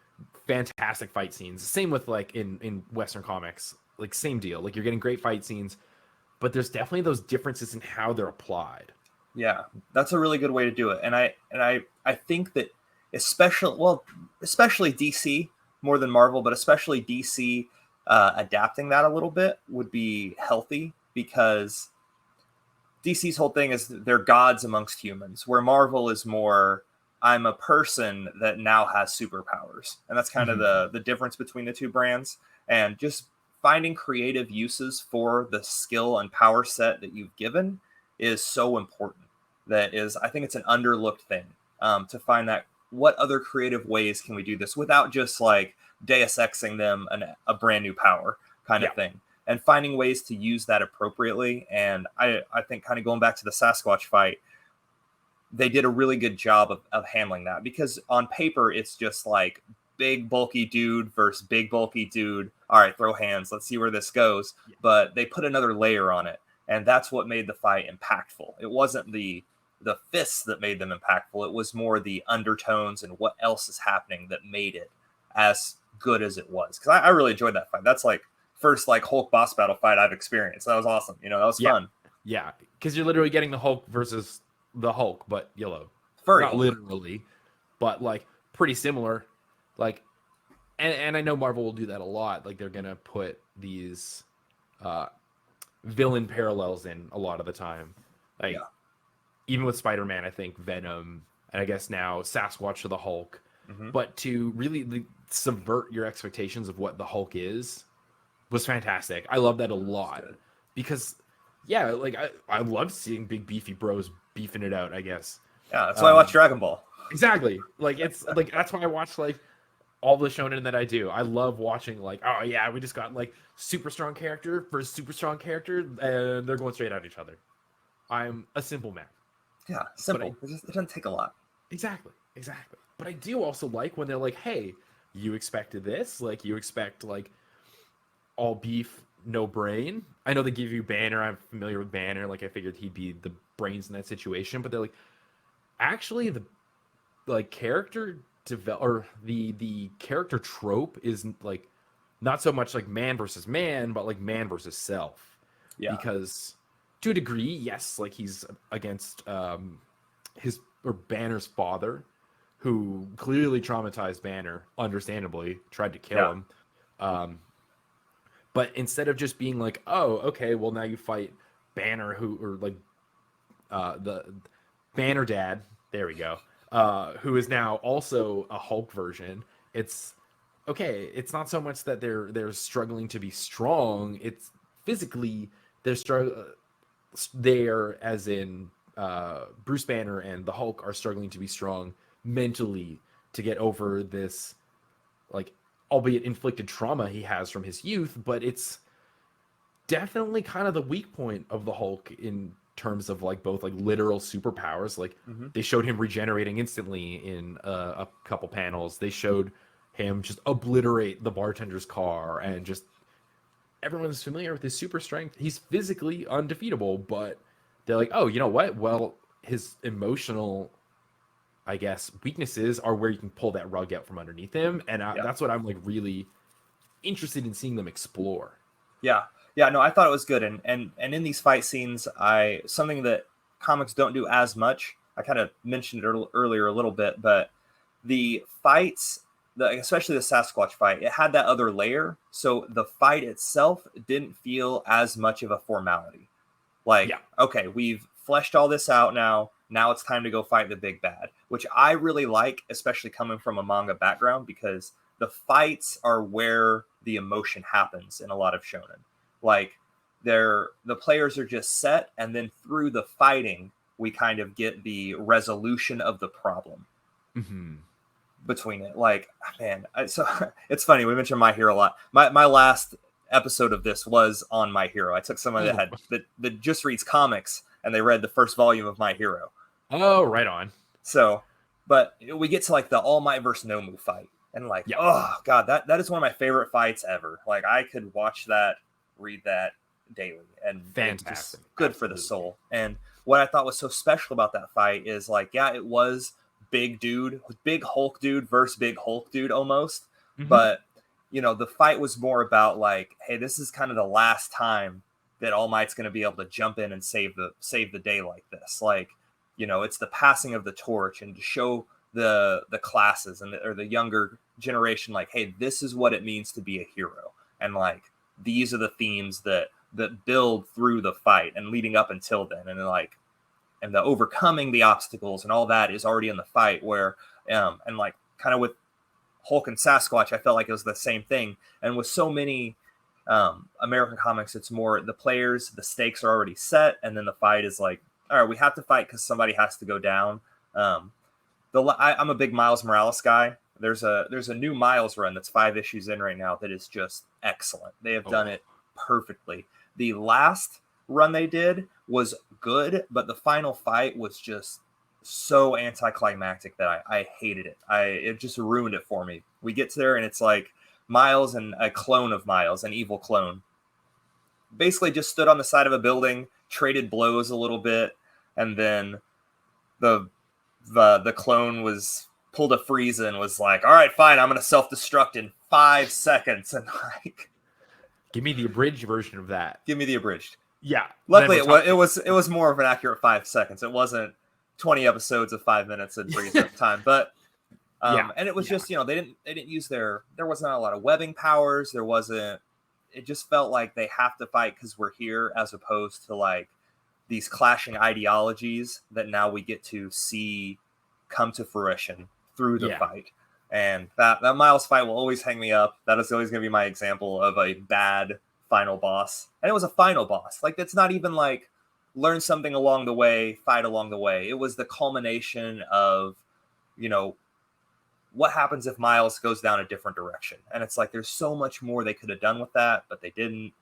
fantastic fight scenes. Same with like in Western comics, like same deal. Like you're getting great fight scenes, but there's definitely those differences in how they're applied. Yeah. That's a really good way to do it. And I think that especially DC more than Marvel, but especially DC adapting that a little bit would be healthy because DC's whole thing is they're gods amongst humans, where Marvel is more I'm a person that now has superpowers. And that's kind of Mm-hmm. the difference between the two brands. And just finding creative uses for the skill and power set that you've given is so important. That is, I think it's an underlooked thing to find that what other creative ways can we do this without just like Deus Exing them a brand new power kind Yeah. of thing and finding ways to use that appropriately. And I think kind of going back to the Sasquatch fight, they did a really good job of handling that because on paper, it's just like big, bulky dude versus big, bulky dude. All right, throw hands. Let's see where this goes. Yeah. But they put another layer on it. And that's what made the fight impactful. It wasn't the fists that made them impactful. It was more the undertones and what else is happening that made it as good as it was. Because I really enjoyed that fight. That's like first like Hulk boss battle fight I've experienced. That was awesome. That was Yeah. fun. Yeah. Because you're literally getting the Hulk versus the Hulk, but yellow. Furry Not Hulk. literally, but like pretty similar. Like and I know Marvel will do that a lot. Like they're gonna put these uh villain parallels in a lot of the time. Like Yeah. even with Spider-Man, I think Venom, and I guess now Sasquatch to the Hulk. Mm-hmm. But to really subvert your expectations of what the Hulk is was fantastic. I love that a lot because, yeah, like I love seeing big beefy bros beefing it out. I guess Yeah, that's why I watch Dragon Ball. exactly. Like it's like that's why I watch like all the shonen that I do. I love watching like, oh yeah, we just got like super strong character versus super strong character, and they're going straight at each other. I'm a simple man. Yeah, But I simple. It doesn't take a lot. exactly. But I do also like when they're like, "Hey, you expected this? Like you expect like all beef, no brain?" I know they give you Banner. I'm familiar with Banner. Like I figured he'd be the brains in that situation. But they're like, actually, the like character develop or the character trope is like not so much like man versus man, but like man versus self. Yeah. Because to a degree, yes, like he's against his or Banner's father, who clearly traumatized Banner, understandably, tried to kill Yeah. him. But instead of just being like, oh, okay, well now you fight Banner, or like the Banner Dad, there we go, who is now also a Hulk version. It's okay. It's not so much that they're struggling to be strong. It's physically they're struggling there, as in Bruce Banner and the Hulk are struggling to be strong mentally to get over this, like, albeit inflicted trauma he has from his youth, but it's definitely kind of the weak point of the Hulk in terms of like both like literal superpowers. Like Hmm. they showed him regenerating instantly in a couple panels. They showed him just obliterate the bartender's car, and just everyone's familiar with his super strength. He's physically undefeatable, but they're like, oh, you know what? Well, his emotional, I guess, weaknesses are where you can pull that rug out from underneath him, and Yeah. that's what I'm like really interested in seeing them explore. Yeah. Yeah. No, I thought it was good. And in these fight scenes, something that comics don't do as much. I kind of mentioned it earlier a little bit, but the fights, especially the Sasquatch fight, it had that other layer. So the fight itself didn't feel as much of a formality. Like, Yeah. okay, we've fleshed all this out now. Now it's time to go fight the big bad, which I really like, especially coming from a manga background, because the fights are where the emotion happens in a lot of shonen. Like, the players are just set, and then through the fighting, we kind of get the resolution of the problem Mm-hmm. between it. Like, man, so it's funny. We mentioned My Hero a lot. My last episode of this was on My Hero. I took someone Oh. that just reads comics, and they read the first volume of My Hero. Oh, right on. So, but we get to like the All Might versus Nomu fight, and like, Yeah. oh god, that is one of my favorite fights ever. Like, I could watch that, read that daily, and it's just Fantastic. good for the Absolutely. soul. And what I thought was so special about that fight is like, yeah, it was big Hulk dude versus big Hulk dude almost, Mm-hmm. but the fight was more about like, hey, this is kind of the last time that All Might's going to be able to jump in and save the day like this. Like, it's the passing of the torch, and to show the classes or the younger generation, like, hey, this is what it means to be a hero, and like these are the themes that build through the fight and leading up until then, and like, and the overcoming the obstacles and all that is already in the fight. Where and like kind of with Hulk and Sasquatch, I felt like it was the same thing. And with so many American comics, it's more the players, the stakes are already set, and then the fight is like, all right, we have to fight because somebody has to go down. I'm a big Miles Morales guy. There's a new Miles run that's 5 issues in right now that is just excellent. They have done it perfectly. The last run they did was good, but the final fight was just so anticlimactic that I hated it. It just ruined it for me. We get there and it's like Miles and a clone of Miles, an evil clone, basically just stood on the side of a building, traded blows a little bit, and then the the clone was pulled a Frieza and was like, "All right, fine, I'm gonna self-destruct in 5 seconds," and like, Give me the abridged version of that. give me the abridged. Yeah. Luckily, it was more of an accurate 5 seconds. It wasn't 20 episodes of 5 minutes in Frieza time, but Yeah. and it was just they didn't use there wasn't a lot of webbing powers. There wasn't. It just felt like they have to fight because we're here, as opposed to like these clashing ideologies that now we get to see come to fruition through the fight. And that Miles fight will always hang me up. That is always going to be my example of a bad final boss. And it was a final boss. Like, it's not even like learn something along the way, fight along the way. It was the culmination of, what happens if Miles goes down a different direction. And it's like, there's so much more they could have done with that, but they didn't.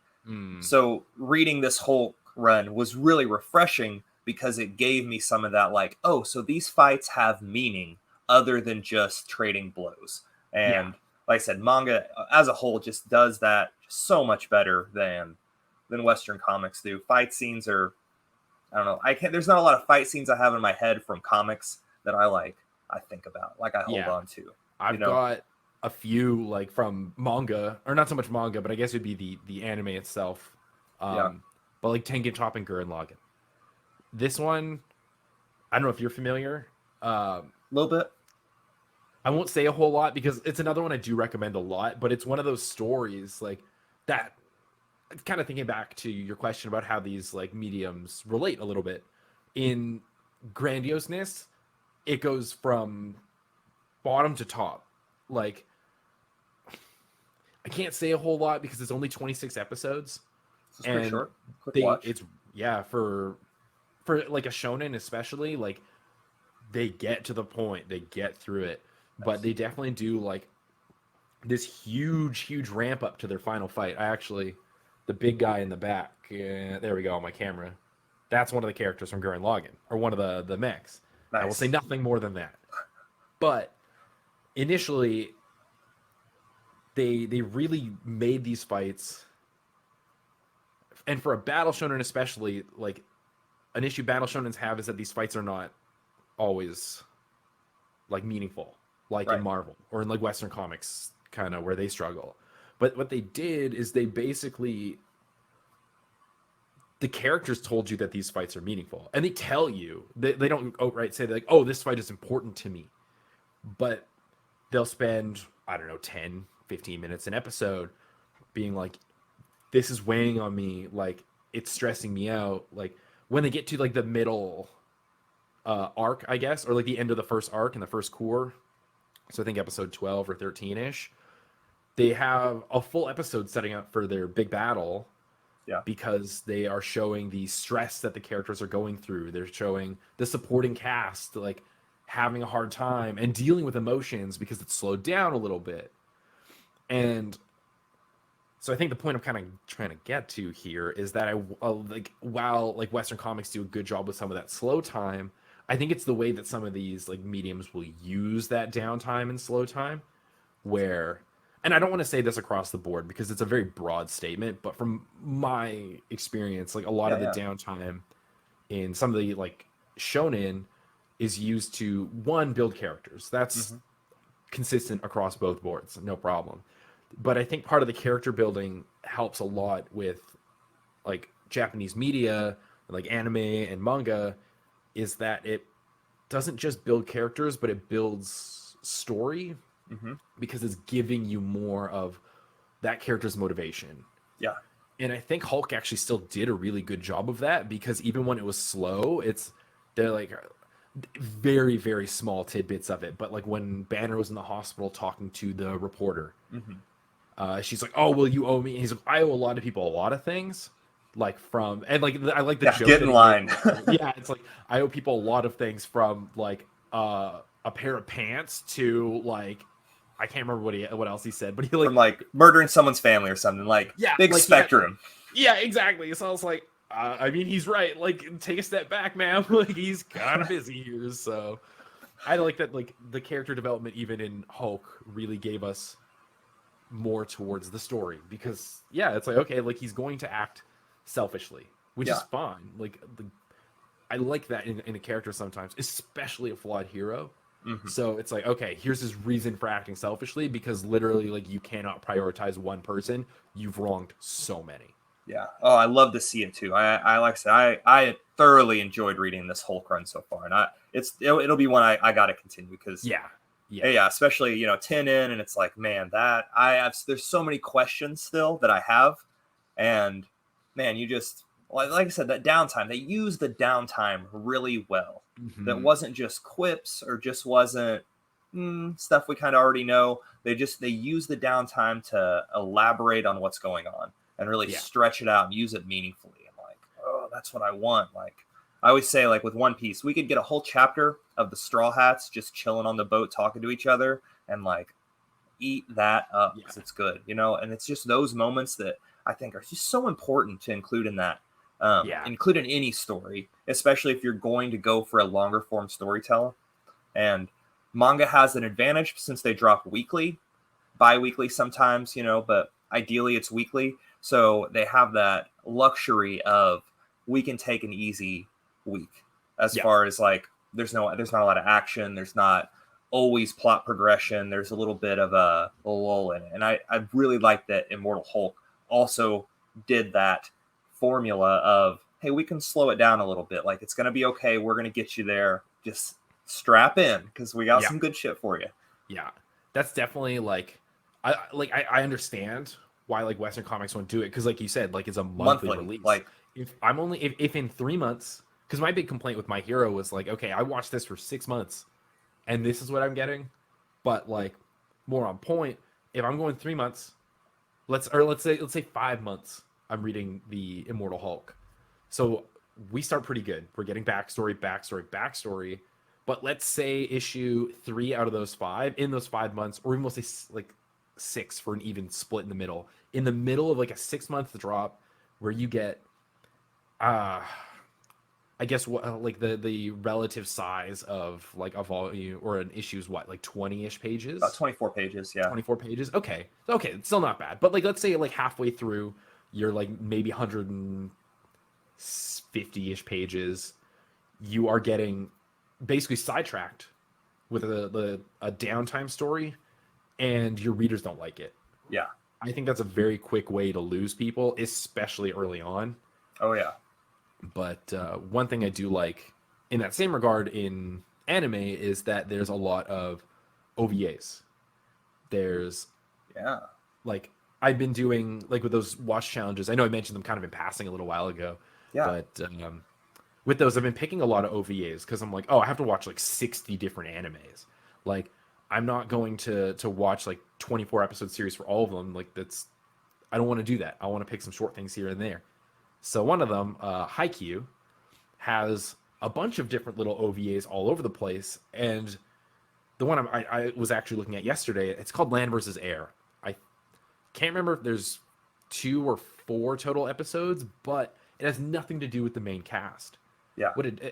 So reading this whole run was really refreshing because it gave me some of that, like, oh, so these fights have meaning other than just trading blows. And like I said, manga as a whole just does that so much better than Western comics do. Fight scenes are, I don't know, there's not a lot of fight scenes I have in my head from comics that I think about, like I hold on to. I've got a few like from manga, or not so much manga, but I guess it'd be the anime itself. But like Tengen Top and Gurren Lagann. This one, I don't know if you're familiar. A little bit. I won't say a whole lot because it's another one I do recommend a lot, but it's one of those stories like that. Kind of thinking back to your question about how these like mediums relate a little bit in grandioseness, it goes from bottom to top. Like, I can't say a whole lot because it's only 26 episodes, This is pretty and short. Quick watch. it's yeah, for like a shonen especially, like they get to the point, they get through it, but they definitely do like this huge ramp up to their final fight. I actually, the big guy in the back, there we go on my camera. That's one of the characters from Gurren Lagann, or one of the mechs. I will say Nice. nothing more than that. But initially, they really made these fights, and for a battle shonen especially, like an issue battle shonens have is that these fights are not always like meaningful, like in Right. Marvel or in like Western comics, kind of where they struggle. But what they did is they basically, the characters told you that these fights are meaningful, and they tell you, they don't outright say like, oh, this fight is important to me, but they'll spend, I don't know, 10-15 minutes an episode being like, this is weighing on me, like it's stressing me out. Like when they get to like the middle arc, I guess, or like the end of the first arc in the first core, so I think episode 12 or 13ish, they have a full episode setting up for their big battle, Yeah. because they are showing the stress that the characters are going through. They're showing the supporting cast like having a hard time and dealing with emotions because it's slowed down a little bit. And so I think the point I'm kind of trying to get to here is that like, while like Western comics do a good job with some of that slow time, I think it's the way that some of these like mediums will use that downtime and slow time, where, and I don't want to say this across the board because it's a very broad statement, but from my experience, like a lot Yeah. of the Yeah. downtime in some of the like shonen is used to, one, build characters. That's Hmm. consistent across both boards, no problem. But I think part of the character building helps a lot with like Japanese media, like anime and manga, is that it doesn't just build characters, but it builds story, Hmm. because it's giving you more of that character's motivation. Yeah. And I think Hulk actually still did a really good job of that, because even when it was slow, they're like very small tidbits of it. But like when Banner was in the hospital talking to the reporter, Hmm. she's like, "Oh, well, you owe me." And he's like, "I owe a lot of people a lot of things." Like from, and like I like the Yeah. joke Get that in he made. line. Yeah, it's like I owe people a lot of things, from like a pair of pants to like, I can't remember what else he said, but he like, From like murdering someone's family or something. Like yeah, big like he had, spectrum. yeah, exactly. So I was like, I mean, he's right. Like, take a step back, man. Like, he's kind of busy here. So I like that. Like the character development, even in Hulk, really gave us more towards the story, because yeah, it's like, okay, like he's going to act selfishly, which is Yeah. fine. Like I like that in a character sometimes, especially a flawed hero. Hmm. So it's like, okay, here's his reason for acting selfishly, because literally, like, you cannot prioritize one person. You've wronged so many. Yeah. Oh, I love to see it too. I like I said, I thoroughly enjoyed reading this Hulk run so far, and it'll be one I got to continue because Yeah. Yeah. yeah, especially 10 in, and it's like, man, that I have, there's so many questions still that I have, and man, you just like I said, that downtime, they used the downtime really well. That Hmm. wasn't just quips or just wasn't stuff we kind of already know. They use the downtime to elaborate on what's going on and really Yeah. stretch it out and use it meaningfully. I'm like, oh, that's what I want. Like I always say, like with One Piece, we could get a whole chapter of the Straw Hats just chilling on the boat talking to each other and like eat that up Yeah. because it's good, and it's just those moments that I think are just so important to include in that, Yeah. include in any story, especially if you're going to go for a longer form storytelling. And manga has an advantage since they drop weekly, bi-weekly sometimes, but ideally it's weekly. So they have that luxury of, we can take an easy week as Yeah. far as like there's not a lot of action, there's not always plot progression, there's a little bit of a lull in it. And I really like that Immortal Hulk also did that formula of, hey, we can slow it down a little bit, like it's going to be okay, we're going to get you there, just strap in because we got Yeah. some good shit for you. Yeah, that's definitely like I understand why like Western comics won't do it because like you said, like it's a monthly Monthly, release. like If in 3 months, because my big complaint with My Hero was like, okay, I watched this for 6 months and this is what I'm getting, but like more on point, if I'm going 3 months, let's say 5 months, I'm reading the Immortal Hulk. So we start pretty good. We're getting backstory. But let's say issue 3 out of those 5 in those 5 months, or even we'll say like 6 for an even split in the middle. In the middle of like a 6 month drop, where you get, uh, I guess what like the relative size of like a volume or an issue is what, like 20-ish about pages, 24 pages. Yeah. 24 pages. Okay, it's still not bad. But like let's say like halfway through, you're like maybe 150-ish pages, you are getting basically sidetracked with a downtime story, and your readers don't like it. Yeah. I think that's a very quick way to lose people, especially early on. Oh yeah. But one thing I do like in that same regard in anime is that there's a lot of OVAs. There's Yeah. like I've been doing like with those watch challenges. I know I mentioned them kind of in passing a little while ago, Yeah. but with those, I've been picking a lot of OVAs because I'm like, oh, I have to watch like 60 different animes. Like, I'm not going to watch like 24 episode series for all of them. Like, that's I don't want to do that. I want to pick some short things here and there. So one of them, Haikyuu, has a bunch of different little OVAs all over the place, and the one I was actually looking at yesterday, it's called Land versus Air. I can't remember if there's 2 or 4 total episodes, but it has nothing to do with the main cast. Yeah.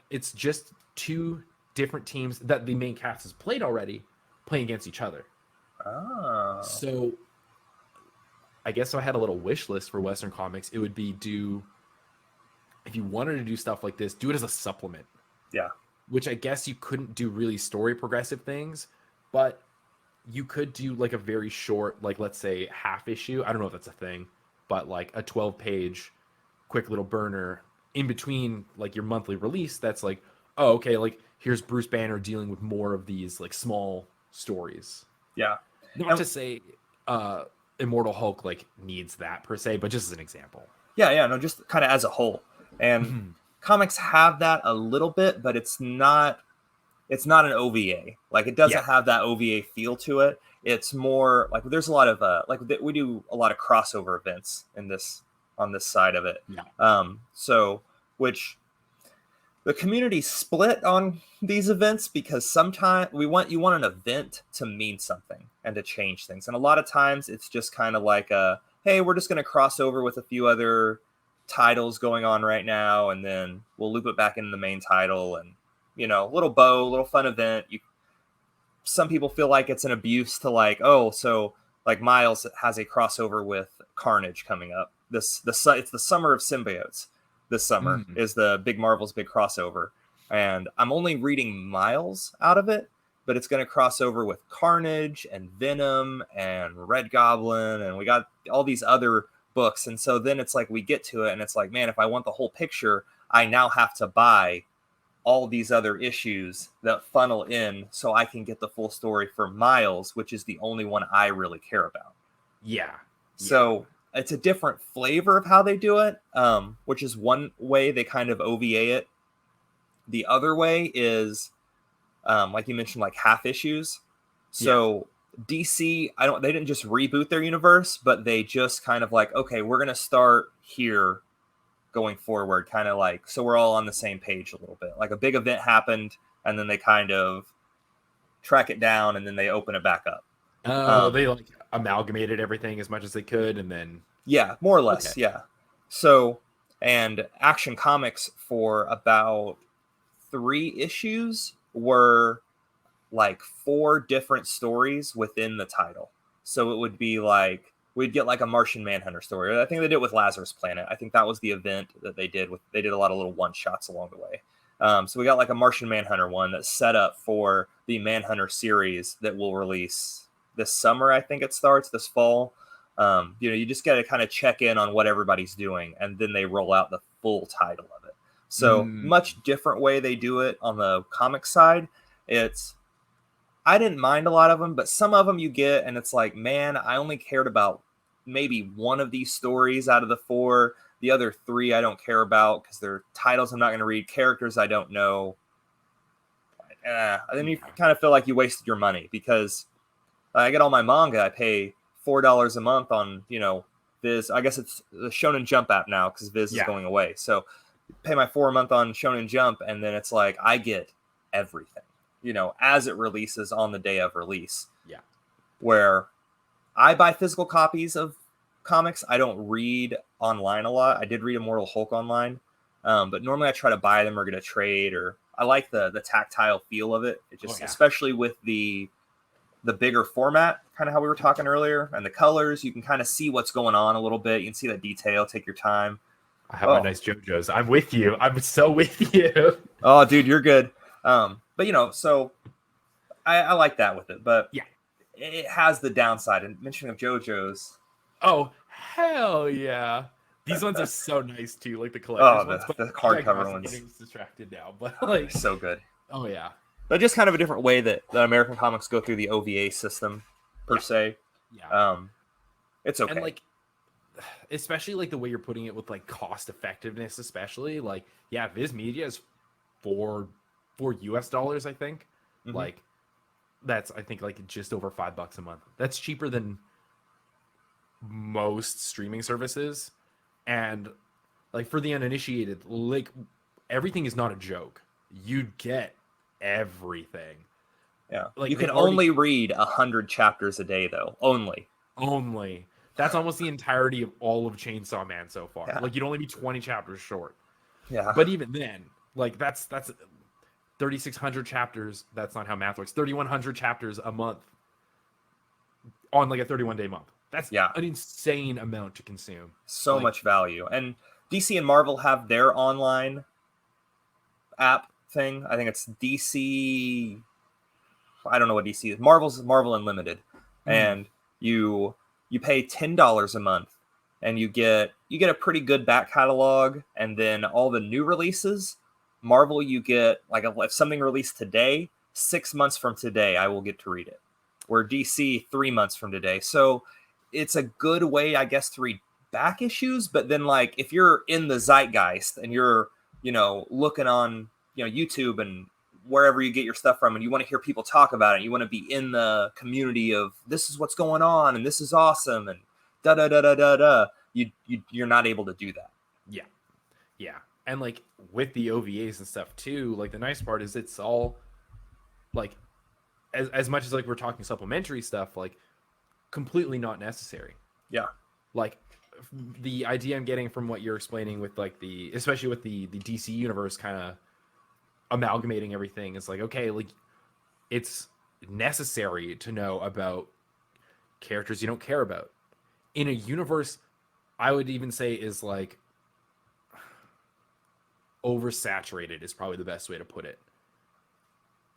It's just 2 different teams that the main cast has played already playing against each other. Oh. So I guess if I had a little wish list for Western comics, it would be do if you wanted to do stuff like this, do it as a supplement. Yeah. Which I guess you couldn't do really story progressive things, but you could do like a very short, like let's say half issue. I don't know if that's a thing, but like a 12-page quick little burner in between like your monthly release that's like, oh, okay, like here's Bruce Banner dealing with more of these like small stories. Yeah. Not And to say Immortal Hulk like needs that per se, but just as an example. yeah, no, just kind of as a whole. And comics have that a little bit, but it's not an OVA. Like it doesn't Yeah. have that OVA feel to it. It's more like there's a lot of we do a lot of crossover events in this on this side of it. Yeah. So which the community split on these events because sometimes you want an event to mean something and to change things, and a lot of times it's just kind of like hey, we're just going to cross over with a few other titles going on right now, and then we'll loop it back into the main title, and little fun event. Some people feel like it's an abuse to like, oh, so like Miles has a crossover with Carnage coming up. It's the summer of symbiotes. This summer is the big Marvel's big crossover, and I'm only reading Miles out of it, but it's going to cross over with Carnage and Venom and Red Goblin, and we got all these other books. And so then it's like we get to it, and it's like, man, if I want the whole picture, I now have to buy all these other issues that funnel in so I can get the full story for Miles, which is the only one I really care about. Yeah. So it's a different flavor of how they do it, which is one way they kind of OVA it. The other way is, like you mentioned, like half issues. So DC, they didn't just reboot their universe, but they just kind of like, okay, we're going to start here going forward, kind of like, so we're all on the same page a little bit. Like a big event happened, and then they kind of track it down, and then they open it back up. Oh, they like amalgamated everything as much as they could, and then yeah, more or less, okay. yeah. So, and Action Comics for about 3 issues were like 4 different stories within the title. So it would be like we'd get like a Martian Manhunter story. I think they did it with Lazarus Planet. I think that was the event that they did. They did a lot of little one shots along the way. So we got like a Martian Manhunter one that's set up for the Manhunter series that will release this summer. I think it starts this fall. You just got to kind of check in on what everybody's doing, and then they roll out the full title of it. So much different way they do it on the comic side. It's I didn't mind a lot of them, but some of them you get, and it's like, man, I only cared about maybe one of these stories out of the four. The other three I don't care about because they're titles I'm not going to read, characters I don't know. Then you kind of feel like you wasted your money because I get all my manga. I pay $4 a month on, Viz. I guess it's the Shonen Jump app now because Viz is going away. So pay my $4 a month on Shonen Jump, and then it's like I get everything, as it releases on the day of release. Yeah. Where I buy physical copies of comics. I don't read online a lot. I did read Immortal Hulk online, but normally I try to buy them or get a trade, or I like the tactile feel of it. It just, especially with the bigger format, kind of how we were talking earlier, and the colors, you can kind of see what's going on a little bit. You can see that detail. Take your time. I have my nice JoJo's. I'm with you. I'm so with you. Oh, dude, you're good. But so I like that with it. But yeah, it has the downside. And mentioning of JoJo's. Oh, hell yeah. These ones are so nice too, like the collector's ones. The hardcover ones. Getting distracted now, but like so good. Oh yeah. But just kind of a different way that the American comics go through the OVA system, per se. Yeah. It's okay. And like, especially like the way you're putting it with like cost effectiveness, especially like, Viz Media is $4 US, I think. Mm-hmm. Like, that's I think like just over $5 a month. That's cheaper than most streaming services. And like for the uninitiated, like everything is not a joke. You get everything. Yeah. Like you can only read 100 chapters a day though. Only. That's almost the entirety of all of Chainsaw Man so far. Yeah. Like you'd only be 20 chapters short. Yeah. But even then, like that's 3,600 chapters. That's not how math works. 3,100 chapters a month on like a 31-day month. That's an insane amount to consume. So much value. And DC and Marvel have their online app thing. I think it's DC. I don't know what DC is. Marvel's Marvel Unlimited. And you pay $10 a month and you get a pretty good back catalog, and then all the new releases. Marvel, you get like if something released today, 6 months from today, I will get to read it. Where DC 3 months from today. So it's a good way, I guess, to read back issues. But then, like, if you're in the zeitgeist and you're, looking on, YouTube and wherever you get your stuff from, and you want to hear people talk about it, you want to be in the community of this is what's going on and this is awesome and da da da da da da. You're not able to do that. Yeah. And like with the OVAs and stuff too, like the nice part is it's all like as much as like we're talking supplementary stuff, like completely not necessary. Yeah. Like the idea I'm getting from what you're explaining with like especially with the DC universe kind of amalgamating everything is like, okay, like it's necessary to know about characters you don't care about in a universe I would even say is like oversaturated is probably the best way to put it.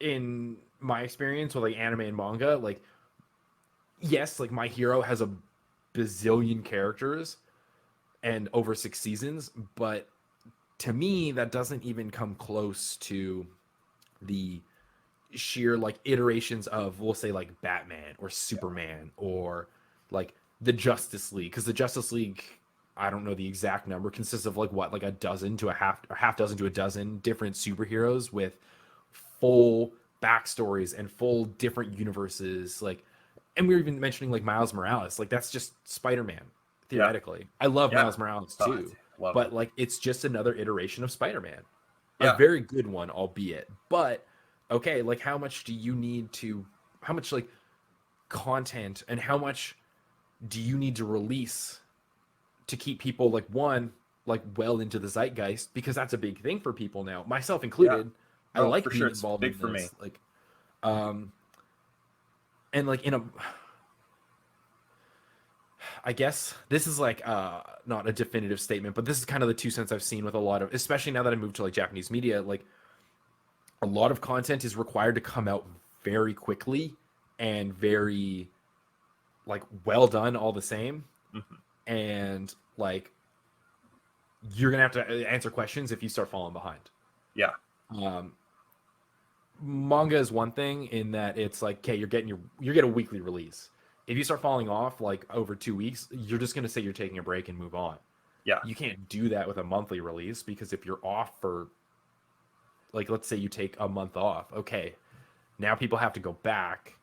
In my experience with like anime and manga, like yes, like My Hero has a bazillion characters and over 6 seasons, but to me that doesn't even come close to the sheer like iterations of, we'll say, like Batman or Superman or like the Justice League, because the Justice League, I don't know the exact number, consists of like what, like a dozen to a half dozen to a dozen different superheroes with full backstories and full different universes. Like, and we were even mentioning like Miles Morales, like that's just Spider-Man theoretically. I love Miles Morales too, but like it's just another iteration of Spider-Man, a very good one, albeit. But okay, like how much do you need to, how much like content and how much do you need to release to keep people like well into the zeitgeist, because that's a big thing for people now, myself included. I like being involved in this. For me. Like, and like in a, I guess this is like not a definitive statement, but this is kind of the 2 cents I've seen with a lot of, especially now that I moved to like Japanese media, like a lot of content is required to come out very quickly and very like well done all the same. Mm-hmm. And like you're gonna have to answer questions if you start falling behind. manga is one thing in that it's like, okay, you're getting a weekly release. If you start falling off like over 2 weeks, you're just gonna say you're taking a break and move on. Yeah. You can't do that with a monthly release because if you're off for, like, let's say you take a month off, okay, now people have to go back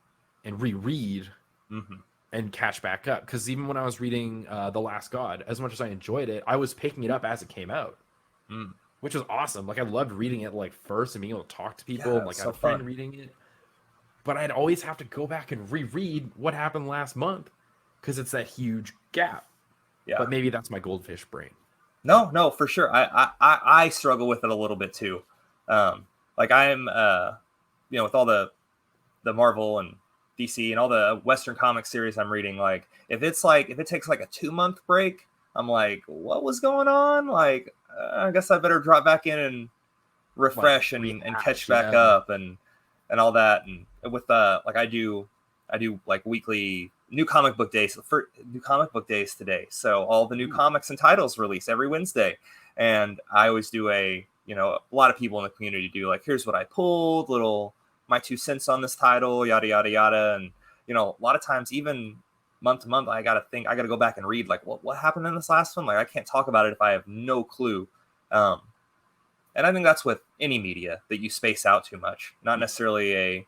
and reread Mm-hmm. and catch back up. Because even when I was reading The Last God, as much as I enjoyed it, I was picking it up as it came out, Mm. which was awesome. Like I loved reading it like first and being able to talk to people. Yeah, And like it's I had so a friend fun. reading it, but I'd always have to go back and reread what happened last month because it's that huge gap. Yeah. But maybe that's my goldfish brain. No, for sure. I struggle with it a little bit too. Like I'm, with all the Marvel and DC and all the Western comic series I'm reading, like if it takes like a 2 month break, I'm like, what was going on? Like, I guess I better drop back in and Like refresh and catch rehash, back yeah. up and all that. And with like I do like weekly new comic book days for new comic book days today. So all the new Ooh, comics and titles release every Wednesday. And I always do a lot of people in the community do like, here's what I pulled, little my 2 cents on this title, yada yada yada. And a lot of times even month to month, I gotta go back and read like what happened in this last one. Like I can't talk about it if I have no clue. Um, and I think that's with any media that you space out too much, not yeah. necessarily a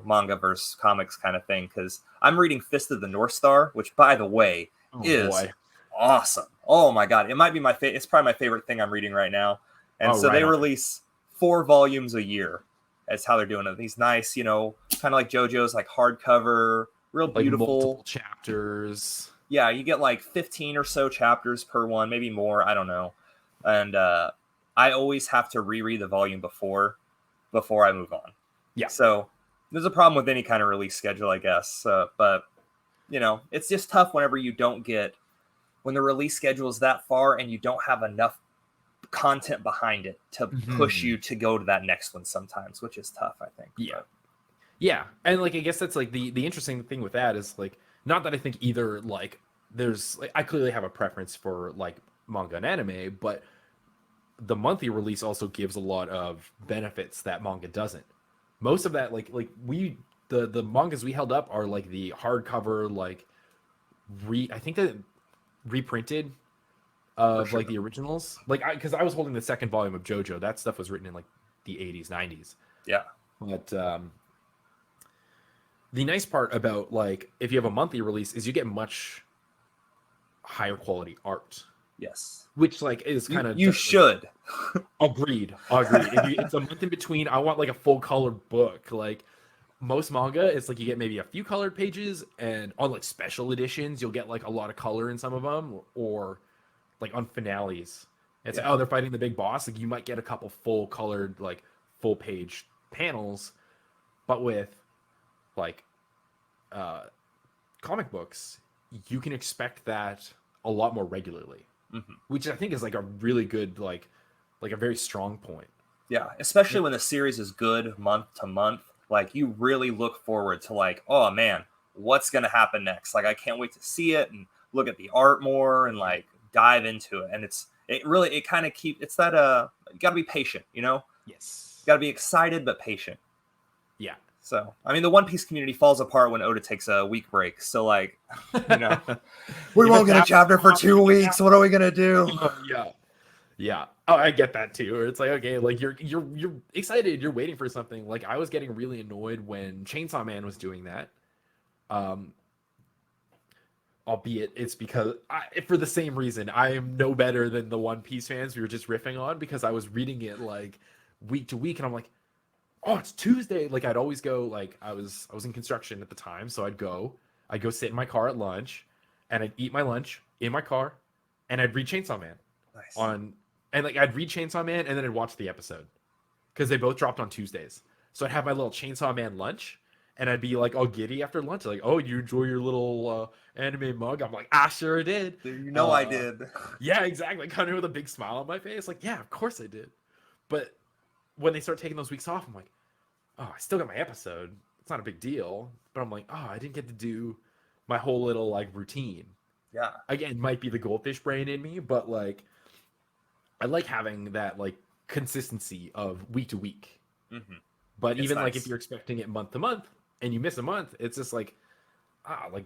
manga versus comics kind of thing. Because I'm reading Fist of the North Star, which by the way Oh is boy. awesome. Oh my god, it might be it's probably my favorite thing I'm reading right now. And Oh, so right they on. release 4 volumes a year. That's how they're doing it. These nice, kind of like JoJo's, like hardcover, real Like multiple beautiful. chapters. Yeah, you get like 15 or so chapters per one, maybe more. I don't know. And I always have to reread the volume before I move on. Yeah. So there's a problem with any kind of release schedule, I guess. But it's just tough whenever you don't get when the release schedule is that far and you don't have enough content behind it to push Mhm. you to go to that next one sometimes, which is tough, I think. Yeah. But Yeah. And like I guess that's like the interesting thing with that is like not that I think either like there's like I clearly have a preference for like manga and anime, but the monthly release also gives a lot of benefits that manga doesn't. Most of that like we the mangas we held up are like the hardcover like re I think that reprinted for of like sure. the originals. Like because I was holding the second volume of JoJo. That stuff was written in like the 80s, 90s. Yeah. But the nice part about like if you have a monthly release is you get much higher quality art, Yes. which like is kind of You like should. agreed. If you it's a month in between, I want like a full colored book. Like most manga, it's like you get maybe a few colored pages, and on like special editions, you'll get like a lot of color in some of them, or like on finales. It's like, Yeah. oh, they're fighting the big boss. Like you might get a couple full colored, like full page panels, but with like uh comic books, you can expect that a lot more regularly, Hmm. which I think is like a really good like a very strong point. Yeah. Especially when the series is good month to month. Like you really look forward to like, oh man, what's gonna happen next? Like I can't wait to see it and look at the art more and like dive into it. And it kind of it's that you gotta be patient, Yes. gotta be excited but patient. Yeah. So I mean the One Piece community falls apart when Oda takes a week break. So like, you know, we If won't it's get a that chapter for long, 2 weeks. What are we gonna do? yeah. Yeah. Oh, I get that too. It's like okay, like you're excited, you're waiting for something. Like I was getting really annoyed when Chainsaw Man was doing that. Um, albeit it's because for the same reason I am no better than the One Piece fans we were just riffing on because I was reading it like week to week and I'm like, oh, it's Tuesday. Like I'd always go like I was in construction at the time, so I'd go sit in my car at lunch and I'd eat my lunch in my car and I'd read Chainsaw Man Nice. on and like I'd read Chainsaw Man and then I'd watch the episode because they both dropped on Tuesdays. So I'd have my little Chainsaw Man lunch, and I'd be like all giddy after lunch, like, "Oh, you enjoy your little anime mug?" I'm like, "I sure did." I Uh, did. yeah, exactly. Kind of with a big smile on my face, like, "Yeah, of course I did." But when they start taking those weeks off, I'm like, "Oh, I still got my episode. It's not a big deal." But I'm like, "Oh, I didn't get to do my whole little like routine." Yeah. Again, might be the goldfish brain in me, but like, I like having that like consistency of week to week. Hmm. But It's even like if nice. you're expecting it month to month and you miss a month, it's just like like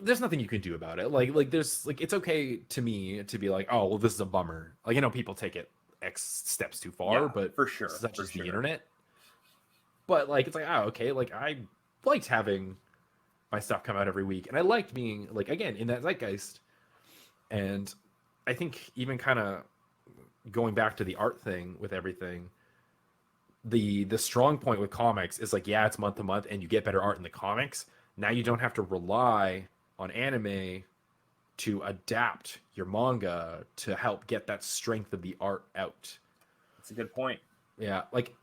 there's nothing you can do about it. Like there's like it's okay to me to be like, oh well, this is a bummer. Like I know people take it X steps too far, Yeah, but for sure, such for is the sure. internet. But like it's like oh okay, like I liked having my stuff come out every week, and I liked being like again in that zeitgeist. And I think even kind of going back to the art thing with everything, the strong point with comics is like yeah it's month to month and you get better art in the comics. Now you don't have to rely on anime to adapt your manga to help get that strength of the art out. That's a good point. Yeah, like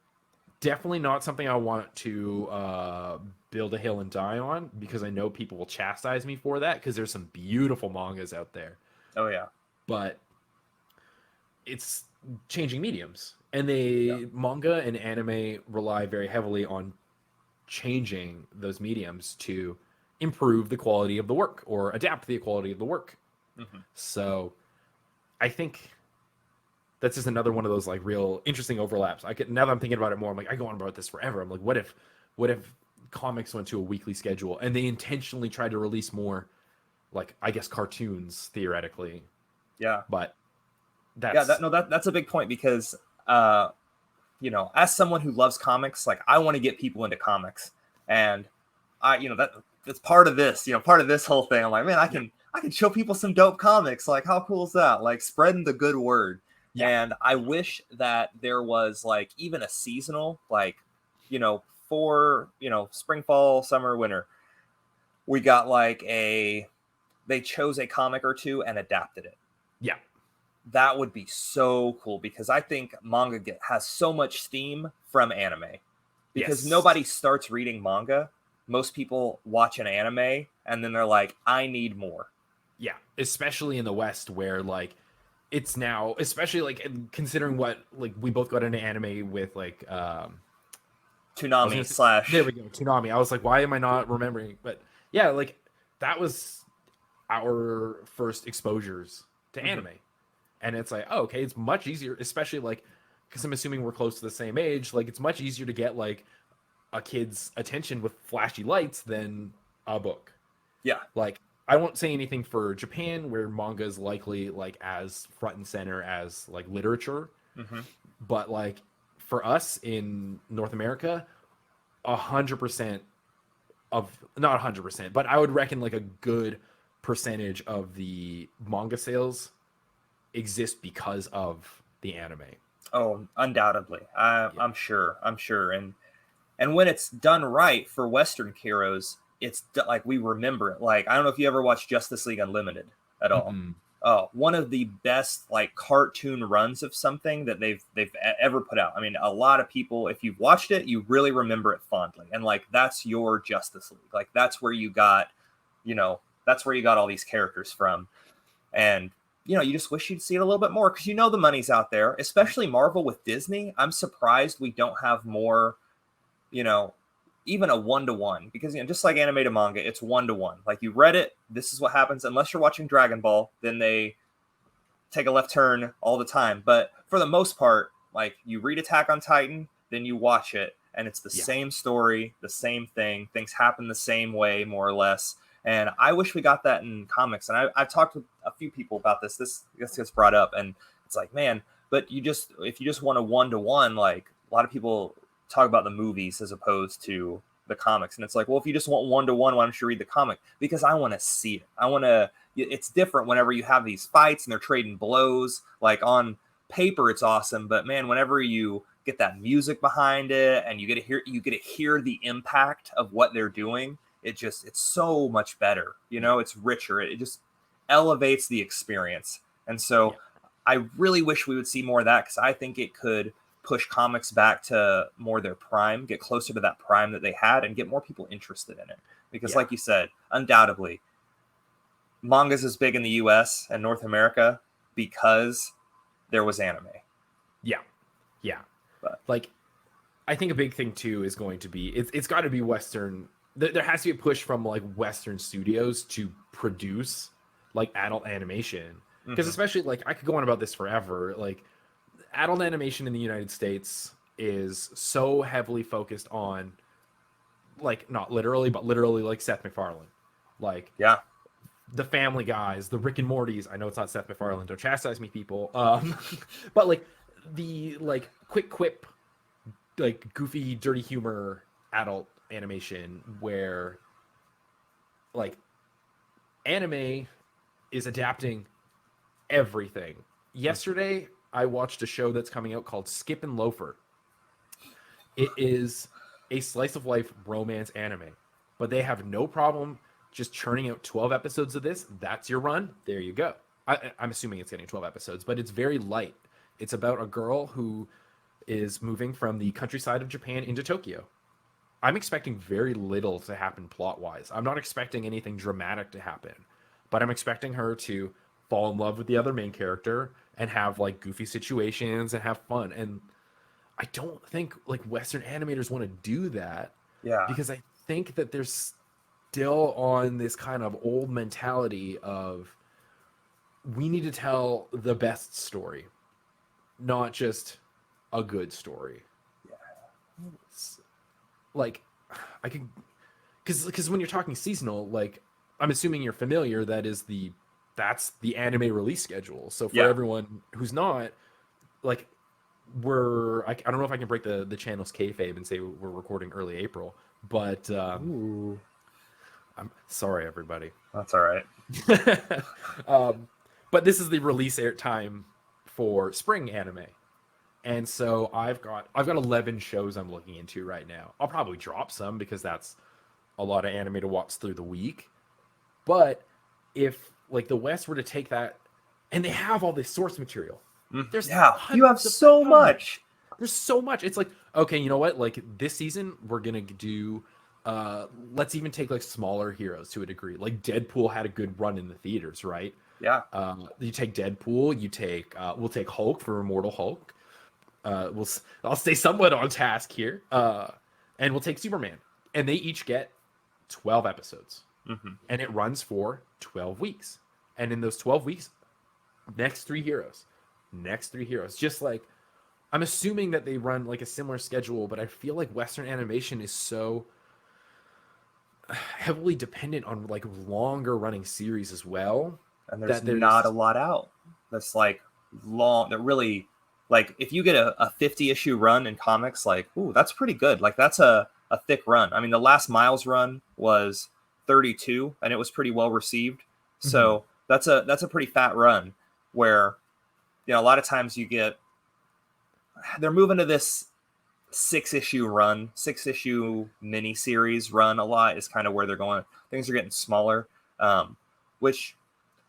definitely not something I want to build a hill and die on because I know people will chastise me for that because there's some beautiful mangas out there, Oh yeah, but it's changing mediums, and yeah. they manga and anime rely very heavily on changing those mediums to improve the quality of the work or adapt the quality of the work. Hmm. So I think that's just another one of those like real interesting overlaps. I could now that I'm thinking about it more, I'm like, I go on about this forever. I'm like, what if comics went to a weekly schedule and they intentionally tried to release more like I guess cartoons theoretically, Yeah, but yeah. that's That's a big point because uh, as someone who loves comics, like I want to get people into comics, and that's part of this, part of this whole thing. I'm like, man, yeah, I can show people some dope comics. Like, how cool is that? Like, spreading the good word. yeah, And I wish that there was like even a seasonal, like, for spring, fall, summer, winter. We got like they chose a comic or two and adapted it. yeah, That would be so cool because I think has so much steam from anime because yes, nobody starts reading manga. Most people watch an anime and then they're like, I need more. yeah, especially in the West where like it's now, especially like considering what like we both got into anime with like I was gonna Toonami say there we slash. go, Toonami. I was like, why am I not remembering? But yeah, like that was our first exposures to Mhm. anime. And it's like, oh, okay, it's much easier, especially like because I'm assuming we're close to the same age. Like it's much easier to get like a kid's attention with flashy lights than a book. Yeah. Like I won't say anything for Japan where manga is likely like as front and center as like literature, Hmm. but like for us in North America, 100% of not 100%, but I would reckon like a good percentage of the manga sales exist because of the anime. Oh, undoubtedly. Yeah. I'm sure. I'm sure. And when it's done right for Western heroes, like we remember it. Like I don't know if you ever watched Justice League Unlimited at all. Mm-mm. Oh, one of the best like cartoon runs of something that they've ever put out. I mean, a lot of people, if you've watched it, you really remember it fondly, and like that's your Justice League. Like you know, that's where you got all these characters from, and you just wish you'd see it a little bit more because the money's out there, especially Marvel with Disney. I'm surprised we don't have more you know, even a 1-to-1 because just like animated manga, it's 1-to-1. Like you read it, this is what happens. Unless you're watching Dragon Ball, then they take a left turn all the time. But for the most part, like you read Attack on Titan, then you watch it, and it's the Yeah. same story, the same thing. Things happen the same way, more or less. And I wish we got that in comics. And I've talked with a few people about this. This gets brought up, and it's like, man, but if you just want a 1-to-1, like a lot of people talk about the movies as opposed to the comics. And it's like, well, if you just want 1-to-1, why don't you read the comic? Because I want to see it. It's different whenever you have these fights and they're trading blows. Like on paper, it's awesome. But man, whenever you get that music behind it and you get to hear the impact of what they're doing, it's so much better. Yeah. It's richer. It just elevates the experience. And so Yeah. I really wish we would see more of that because I think it could push comics back to more their prime, get closer to that prime that they had, and get more people interested in it. Because, Yeah. like you said, undoubtedly, manga's as big in the US and North America because there was anime. Yeah. Yeah. But Like I think a big thing too is going to be it's got to be Western. There has to be a push from like Western studios to produce like adult animation because mm-hmm. especially like I could go on about this forever. Like adult animation in the United States, is so heavily focused on, like, not literally, but literally, like Seth MacFarlane, like Yeah. the Family Guys, the Rick and Mortys. I know it's not Seth MacFarlane. Don't chastise me, people. But like the like quick quip, like goofy, dirty humor adult animation where like anime is adapting everything. Yesterday, I watched a show that's coming out called Skip and Loafer. It is a slice of life romance anime, but they have no problem just churning out 12 episodes of this. That's your run. There you go. I'm assuming it's getting 12 episodes, but it's very light. It's about a girl who is moving from the countryside of Japan into Tokyo. I'm expecting very little to happen plot wise. I'm not expecting anything dramatic to happen, but I'm expecting her to fall in love with the other main character and have like goofy situations and have fun. And I don't think like Western animators want to do that Yeah. because I think that they're still on this kind of old mentality of we need to tell the best story, not just a good story. Like I could, because when you're talking seasonal, like I'm assuming you're familiar, that's the anime release schedule. So for Yeah. everyone who's not, like I don't know if I can break the channel's kayfabe and say we're recording early April, but Ooh. I'm sorry everybody. That's all right. But this is the release air time for spring anime. And so I've got 11 shows I'm looking into right now. I'll probably drop some because that's a lot of anime to watch through the week. But if like the West were to take that, and they have all this source material, there's Yeah, you have so much. There's so much. It's like, okay, you know what? Like this season, we're gonna do. Let's even take like smaller heroes to a degree. Like Deadpool had a good run in the theaters, right? Yeah. You take Deadpool. We'll take Hulk for Immortal Hulk. I'll stay somewhat on task here. And we'll take Superman, and they each get 12 episodes, and it runs for 12 weeks. And in those 12 weeks, next three heroes. Just like I'm assuming that they run like a similar schedule, but I feel like Western animation is so heavily dependent on like longer running series as well. And there's not a lot out. That's like long. That really, like, if you get a 50 issue run in comics, like, ooh, that's pretty good. Like, that's a thick run. I mean, the last Miles run was 32, and it was pretty well received. So that's a pretty fat run. Where, a lot of times they're moving to this 6-issue mini series run a lot is kind of where they're going. Things are getting smaller, which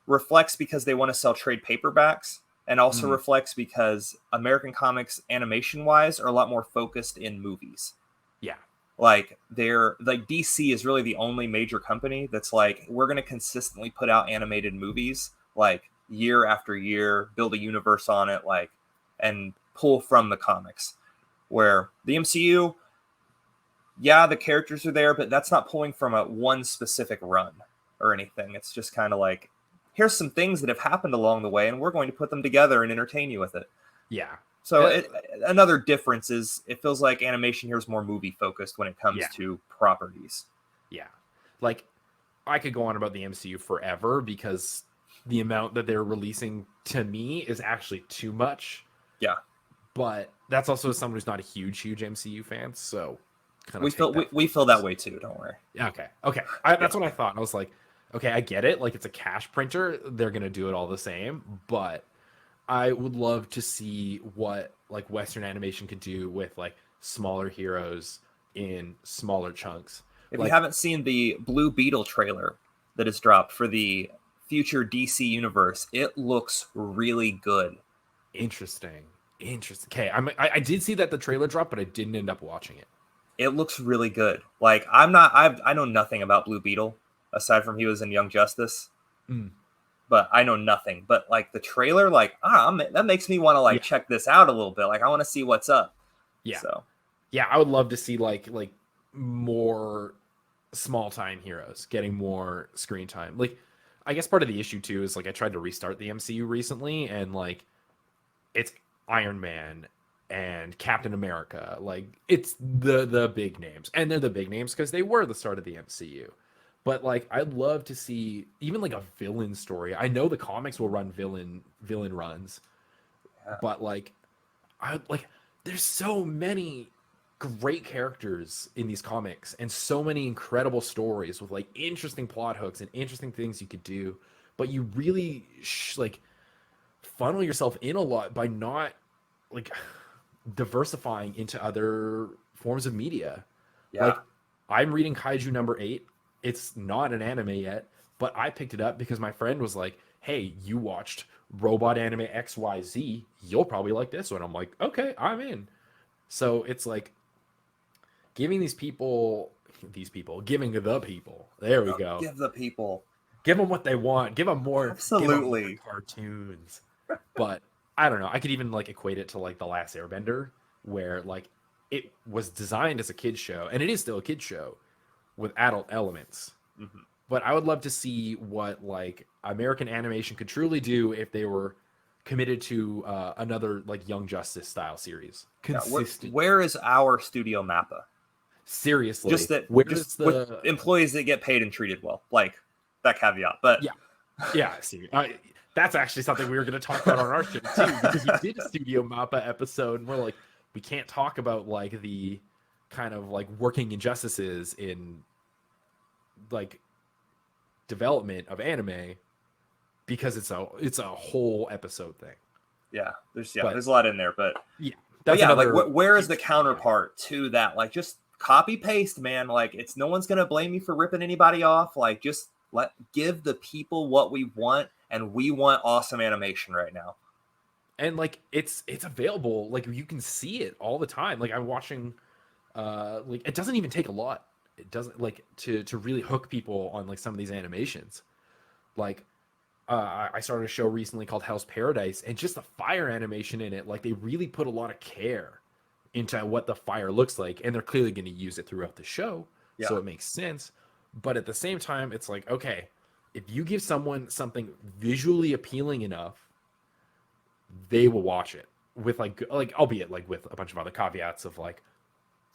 reflects because they want to sell trade paperbacks, and also reflects because American comics animation wise are a lot more focused in movies. Yeah. Like DC is really the only major company that's like, we're going to consistently put out animated movies like year after year, build a universe on it, like, and pull from the comics. Where the MCU, yeah, the characters are there, but that's not pulling from one specific run or anything. It's just kind of like, here's some things that have happened along the way, and we're going to put them together and entertain you with it. Yeah. So another difference is it feels like animation here is more movie focused when it comes to properties. Yeah. Like, I could go on about the MCU forever because the amount that they're releasing to me is actually too much. Yeah. But that's also someone who's not a huge MCU fan, so we feel that way too. Don't worry. Okay. That's what I thought. I was like, okay, I get it. Like, it's a cash printer; they're gonna do it all the same. But I would love to see what like Western animation could do with like smaller heroes in smaller chunks. If you haven't seen the Blue Beetle trailer that is dropped for the future DC universe, it looks really good. Interesting. Okay, I did see that the trailer dropped, but I didn't end up watching it. It looks really good. Like, I know nothing about Blue Beetle aside from he was in Young Justice, but I know nothing. But like the trailer, like that makes me want to like check this out a little bit. Like, I want to see what's up. Yeah. So yeah, I would love to see like more small time heroes getting more screen time. Like, I guess part of the issue too is like I tried to restart the MCU recently, and like it's Iron Man and Captain America. Like it's the big names, and they're the big names because they were the start of the MCU. But like I'd love to see even like a villain story. I know the comics will run villain runs, Yeah. but like I like there's so many great characters in these comics and so many incredible stories with like interesting plot hooks and interesting things you could do, but you really like funnel yourself in a lot by not like diversifying into other forms of media. Yeah. Like I'm reading Kaiju number 8. It's not an anime yet, but I picked it up because my friend was like, "Hey, you watched robot anime XYZ. You'll probably like this one." I'm like, "Okay, I'm in." So it's like giving giving the people. There we go. Give the people. Give them what they want. Give them more Absolutely. cartoons. But I don't know. I could even like equate it to like The Last Airbender, where like it was designed as a kid show, and it is still a kid show with adult elements. Hmm. But I would love to see what like American animation could truly do if they were committed to another like Young Justice style series. Yeah. Consistent. Where is our Studio Mappa? Seriously, Just where's with the employees that get paid and treated well, like that caveat. But yeah. Yeah, see, that's actually something we were going to talk about on our show too, because we did a Studio Mappa episode, and we're like, we can't talk about like the kind of like working injustices in like development of anime because it's a whole episode thing. yeah, But there's a lot in there. yeah, But that's yeah, like another where is the huge studio. counterpart to that? Like just copy paste, man. Like it's no one's gonna blame you for ripping anybody off. Like just give the people what we want, and we want awesome animation right now. And like it's available, like you can see it all the time. Like I'm watching like it doesn't even take a lot. It doesn't like to really hook people on like some of these animations. Like I started a show recently called Hell's Paradise, and just the fire animation in it, like they really put a lot of care into what the fire looks like, and they're clearly going to use it throughout the show, Yeah, so it makes sense. But at the same time, it's like, okay, if you give someone something visually appealing enough, they will watch it with like albeit like with a bunch of other caveats of like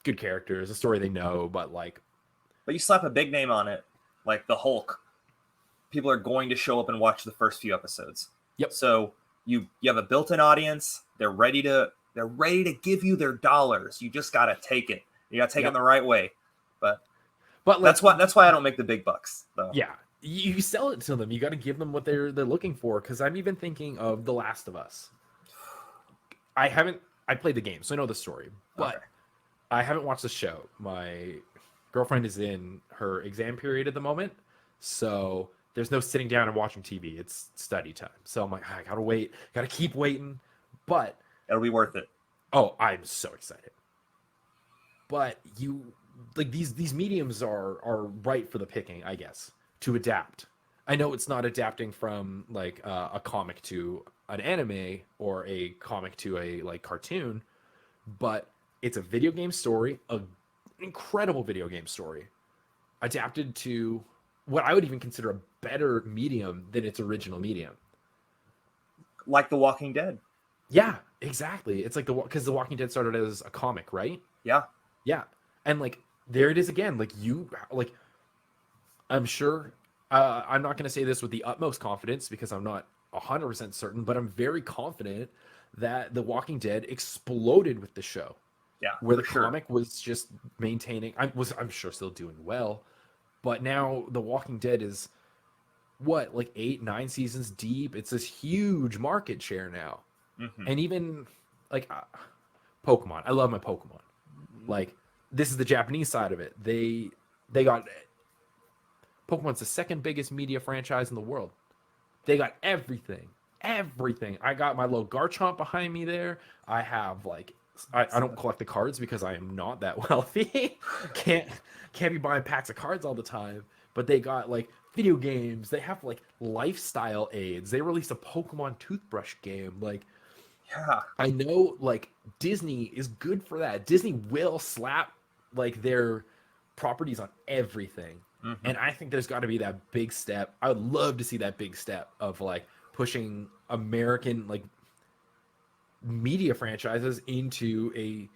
good characters, a story they know, but like but you slap a big name on it, like the Hulk. People are going to show up and watch the first few episodes. yep, So you have a built-in audience. They're ready to give you their dollars. You just gotta take it. You gotta take it yep. the right way. But But like that's why I don't make the big bucks though. yeah, you sell it to them. You got to give them what they're looking for. Because I'm even thinking of The Last of Us. I played the game, so I know the story, but Okay. I haven't watched the show. My girlfriend is in her exam period at the moment, so there's no sitting down and watching TV. It's study time. So I'm like, I gotta wait, gotta keep waiting. But It'll be worth it. oh, I'm so excited. But you like these mediums are right for the picking, I guess, to adapt. I know it's not adapting from like a comic to an anime or a comic to a like cartoon, but it's a video game story, a incredible video game story, adapted to what I would even consider a better medium than its original medium. Like The Walking Dead. Yeah, exactly. It's like because The Walking Dead started as a comic, right? Yeah. Yeah, and like there it is again. Like you like I'm sure I'm not going to say this with the utmost confidence because I'm not 100% certain, but I'm very confident that The Walking Dead exploded with the show, Yeah, where for the sure. comic was just maintaining. I'm sure still doing well, but now The Walking Dead is what like 8 9 seasons deep. It's this huge market share now, Hmm. and even like Pokemon. I love my Pokemon. Like this is the Japanese side of it. They got Pokemon's the second biggest media franchise in the world. They got everything. Everything. I got my little Garchomp behind me there. I have like I don't collect the cards because I am not that wealthy. can't can't be buying packs of cards all the time. But they got like video games. They have like lifestyle aids. They released a Pokemon toothbrush game. Like Yeah. I know like Disney is good for that. Disney will slap like their properties on everything. Hmm. And I think there's got to be that big step. I would love to see that big step of like pushing American like media franchises into a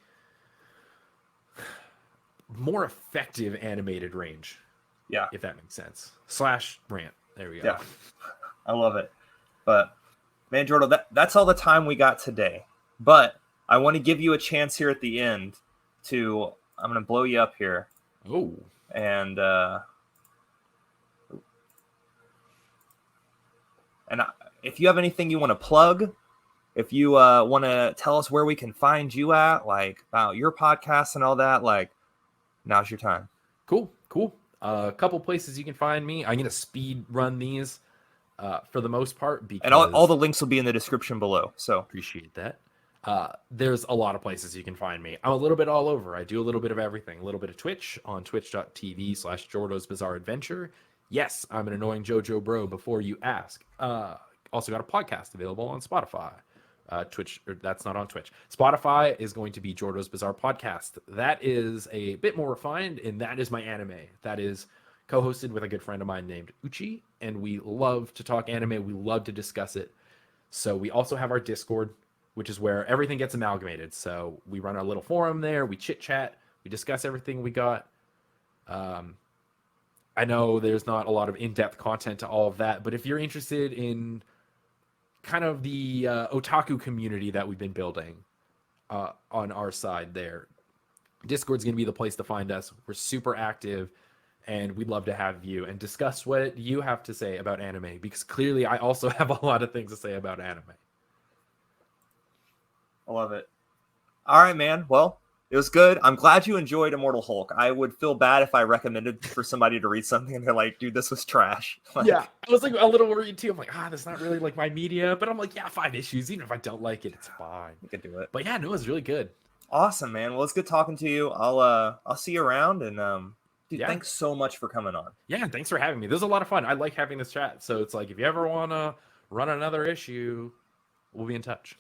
more effective animated range. Yeah. If that makes sense. Slash rant. There we go. Yeah. I love it. But man, Jordo, that's all the time we got today. But I want to give you a chance here at the end to, I'm going to blow you up here. Oh. And if you have anything you want to plug, if you want to tell us where we can find you at, like about your podcast and all that, like now's your time. Cool. A couple places you can find me. I'm going to speed run these for the most part. Because and all the links will be in the description below. So appreciate that. There's a lot of places you can find me. I'm a little bit all over. I do a little bit of everything. A little bit of Twitch on twitch.tv/Jordo's Bizarre Adventure. Yes, I'm an annoying JoJo bro before you ask. Also got a podcast available on Spotify. Twitch, or that's not on Twitch. Spotify is going to be Jordo's Bizarre Podcast. That is a bit more refined, and that is my anime. That is co-hosted with a good friend of mine named Uchi, and we love to talk anime. We love to discuss it. So we also have our Discord, which is where everything gets amalgamated. So we run our little forum there. We chit chat. We discuss everything we got. I know there's not a lot of in-depth content to all of that, but if you're interested in kind of the otaku community that we've been building on our side there, Discord's going to be the place to find us. We're super active, and we'd love to have you and discuss what you have to say about anime, because clearly I also have a lot of things to say about anime. I love it. All right, man. Well, it was good. I'm glad you enjoyed Immortal Hulk. I would feel bad if I recommended for somebody to read something and they're like, dude, this was trash. Like, yeah, I was like a little worried too. I'm like, that's not really like my media, but I'm like, yeah, 5 issues. Even if I don't like it, it's fine. You can do it. But yeah, no, it was really good. Awesome, man. Well, it's good talking to you. I'll see you around, and dude, Yeah. Thanks so much for coming on. Yeah, and thanks for having me. This was a lot of fun. I like having this chat. So it's like, if you ever want to run another issue, we'll be in touch.